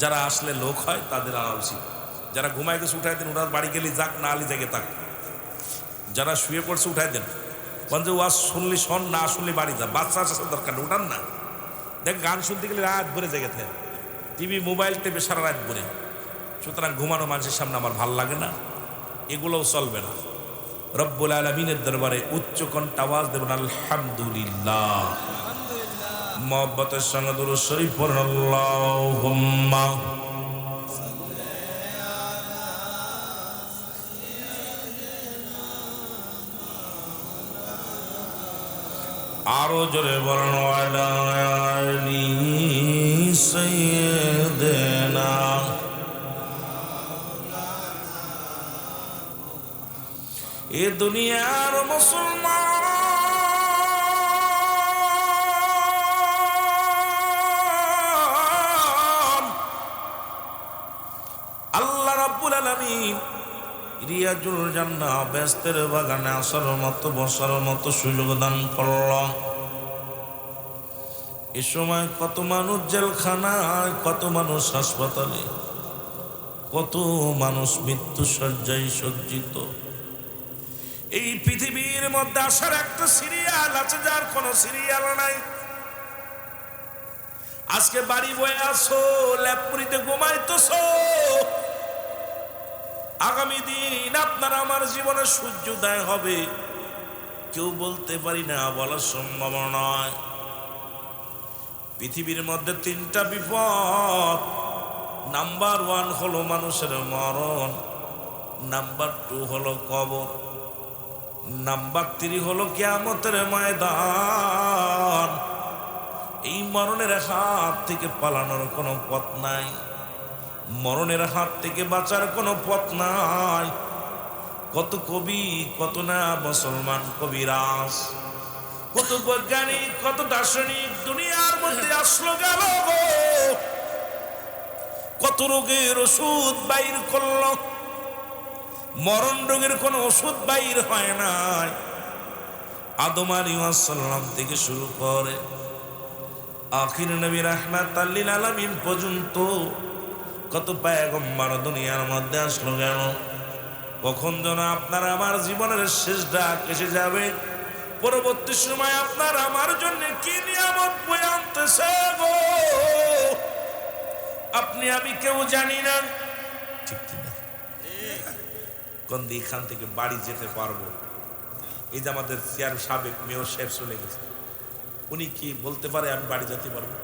যারা আসলে লোক হয় তাদের আনা উচিত। যারা ঘুমায় গেছে উঠাই দেন, ওনার বাড়ি গেলে যাক, না আলি জায়গায় থাক। যারা শুয়ে পড়ছে উঠাই দেন, যে ওয়াজ শুনলি শোন, না শুনলি বাড়ি যা। বাচ্চা আসার দরকার নেই, উঠান না। দেখ গান শুনতে গেলে রাত ভরে জেগে থাকে, টিভি মোবাইল টেপে সারা রাত ভরে। সুতরাং ঘুমানো মানুষের সামনে আমার ভাল লাগে না, এগুলোও চলবে না। রব্বুল আলামিনের দরবারে উচ্চ কণ্ঠে আওয়াজ দেবেন আলহামদুলিল্লাহ। মহব্বতের সঙ্গে দুরূদ শরীফ পড়ুন আল্লাহুম্মা। আরো জোরে বলুন ওয়ালা আলি সাইয়্যিদিনা। এ দুনিয়ার মুসলমান, আল্লাহ রাব্বুল আলামিন রিয়াজুল জান্নাহ বেহেশতের বাগানে আসার মতো বসার মতো সুযোগ দান করল। এ সময় কত মানুষ জেলখানায়, কত মানুষ হাসপাতালে, কত মানুষ মৃত্যু শয্যায় সজ্জিত। এই পৃথিবীর মধ্যে আসার একটা সিরিয়াল আছে, যার কোনো সিরিয়াল নাই। আজকে বাড়ি বয়ে আসো, ল্যাপুরিতে ঘুমাইতেছো, আগামী দিন আপনার আমার জীবনে সূর্যোদয় হবে কেউ বলতে পারি না, বলা সম্ভব নয়। পৃথিবীর মধ্যে তিনটা বিপদ। নাম্বার 1 হলো মানুষের মরণ, নাম্বার 2 হলো কবর, নাম্বার 3 হলো কিয়ামতের ময়দান। এই মরণের হাত থেকে পালানোর কোনো পথ নাই, মরণের হাত থেকে বাঁচার কোনো পথ নাই। কত কবি, কত না মুসলমান কবিরাজ, কত বৈজ্ঞানিক, কত দার্শনিক দুনিয়ার মধ্যে আসলো গেল, কত রোগের ওষুধ বাইর করলো, মরণ রোগের কোনো ওষুধ বাইর হয় নাই। আদম আলাইহিস সালাম থেকে শুরু করে আখির নবী রাহমাতাল লিল আলামিন পর্যন্ত কত পয়গম্বর দুনিয়ার মধ্যে আসলো গেল। কখন যেন আপনার আমার জীবনের শেষ ডাক এসে যাবে, পরবর্তী সময় আপনার আমার জন্য কি নিয়ামত বয়ে আনতেছে গো, আপনি আমি কেউ জানি না। ঠিক কিনা? কোন দিক এখান থেকে বাড়ি যেতে পারবো? এই যে আমাদের চেয়ার সাবেক মেয়র সাহেব চলে গেছে, উনি কি বলতে পারে আমি বাড়ি যেতে পারবো?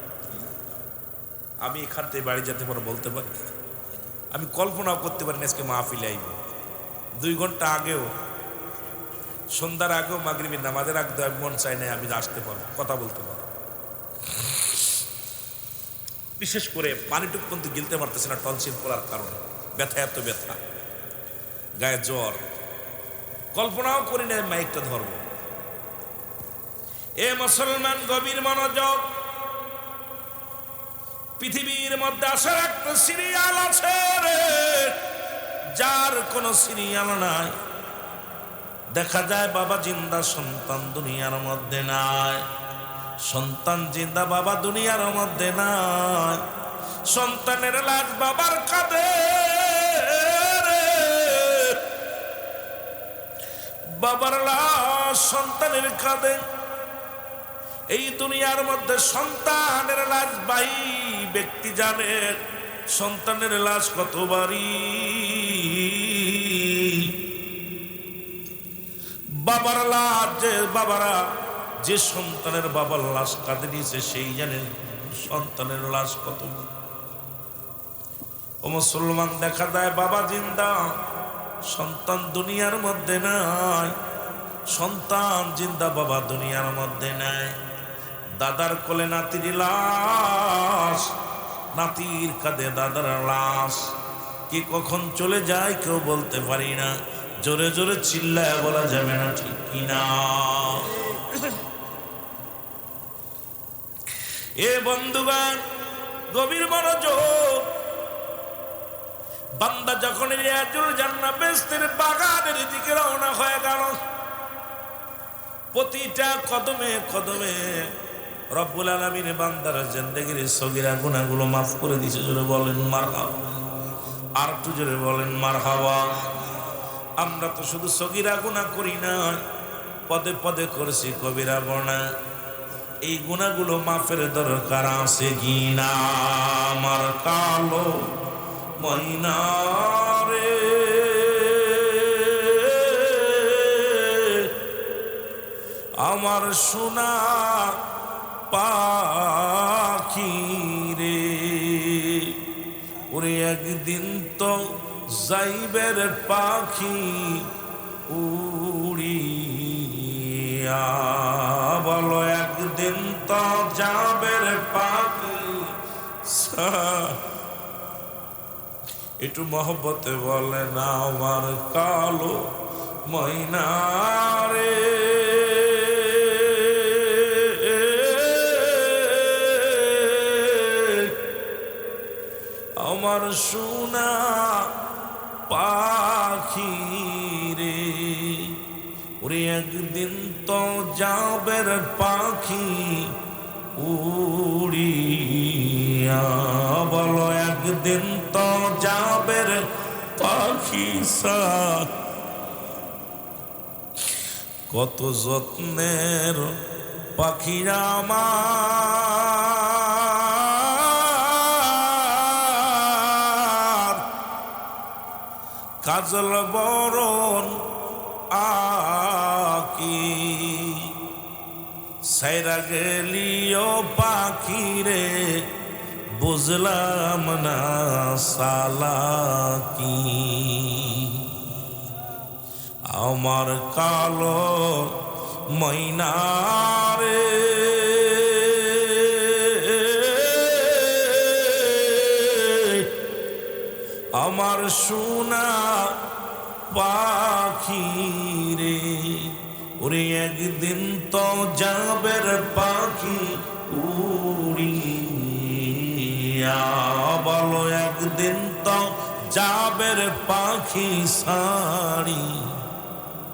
আমি এখান থেকে বাড়ি যেতে পারবো বলতে পারি? আমি কল্পনাও করতে পারি না আজকে মাহফিলে আইব। 2 ঘন্টা আগেও, সন্ধ্যার আগেও, মাগরিবের নামাজের আগে আমি মন চাই না আমি আসতে পারবো, কথা বলতে পারবো। বিশেষ করে পানিটুক পর্যন্ত গিলতে পারতেছে না টনসিল পড়ার কারণে, ব্যথা, এত ব্যথা, গায়ে জ্বর, কল্পনাও করি না মাইকটা ধরবো। এ মুসলমান গভীর মনোযোগ, পৃথিবীর মধ্যে আসার একটা সিরিয়াল আছে রে, যার কোনো সিরিয়াল নাই। দেখা যায় বাবা জিন্দা, সন্তান দুনিয়ার মধ্যে নাই, সন্তান জিন্দা, বাবা দুনিয়ার মধ্যে নাই। সন্তানের লাশ বাবার কাঁধে, বাবার লাশ সন্তানের কাঁধে। এই দুনিয়ার মধ্যে সন্তানের লাশ ভাই ব্যক্তি জানে সন্তানের লাশ কত বাড়ি, বাবার লাশ যে বাবারা যে সন্তানের বাবার লাশ কাঁধে নিয়েছে সেই জানে সন্তানের লাশ কত। ও মুসলমান, দেখা যায় বাবা জিন্দা, সন্তান দুনিয়ার মধ্যে নাই, সন্তান জিন্দা, বাবা দুনিয়ার মধ্যে নাই। দাদার কোলে নাতির লাশ, নাতির কাঁধে দাদার লাশ, কি কখন চলে যায় কেউ বলতে পারি না। জোরে জোরে চিল্লায় বলা যাবে না, ঠিক কিনা? এ বন্ধুগণ, গভীর মনোযোগ। বান্দা যখন রিয়াজুল জান্নাহ বেহেশতের বাগানের দিকে রওনা হয়ে গেল, প্রতিটা কদমে কদমে রব্বুল আলামিন বান্দার জিন্দেগির সগীরা গুনাহগুলো মাফ করে দিয়েছে। জোরে বলেন মারহাবা। আর একটু জোরে বলেন মারহাবা। আমরা তো শুধু সগীরা গুনাহ করি না, পদে পদে করেছি কবিরা গুনাহ। এই গুনাহগুলো মাফের দরকার আছে কি না? আমার কালো ময়না রে, আমার সোনা পাখি রে, ওরে একদিন তো যাইবের পাখি উড়িয়া, বলো একদিন তো যাবের পাখি। একটু মহব্বতে বলে না আমার কালো ময়না রে, আমার সোনা পাখি রে, ওরে একদিন তো যাবের পাখি উড়িয়া, বলো একদিন তো যাবের পাখি সা। কত যত্নের পাখিরা আমার, কাজল বরণ আকি, সাইরা গেলিও পাখি রে, বুঝলাম না সালাকি। আমার কালো ময়না রে, আমার সোনা পাখি রে, ওরে একদিন তো যাবের পাখি উড়িয়া, বলো একদিন তো যাবের পাখি সাড়ি।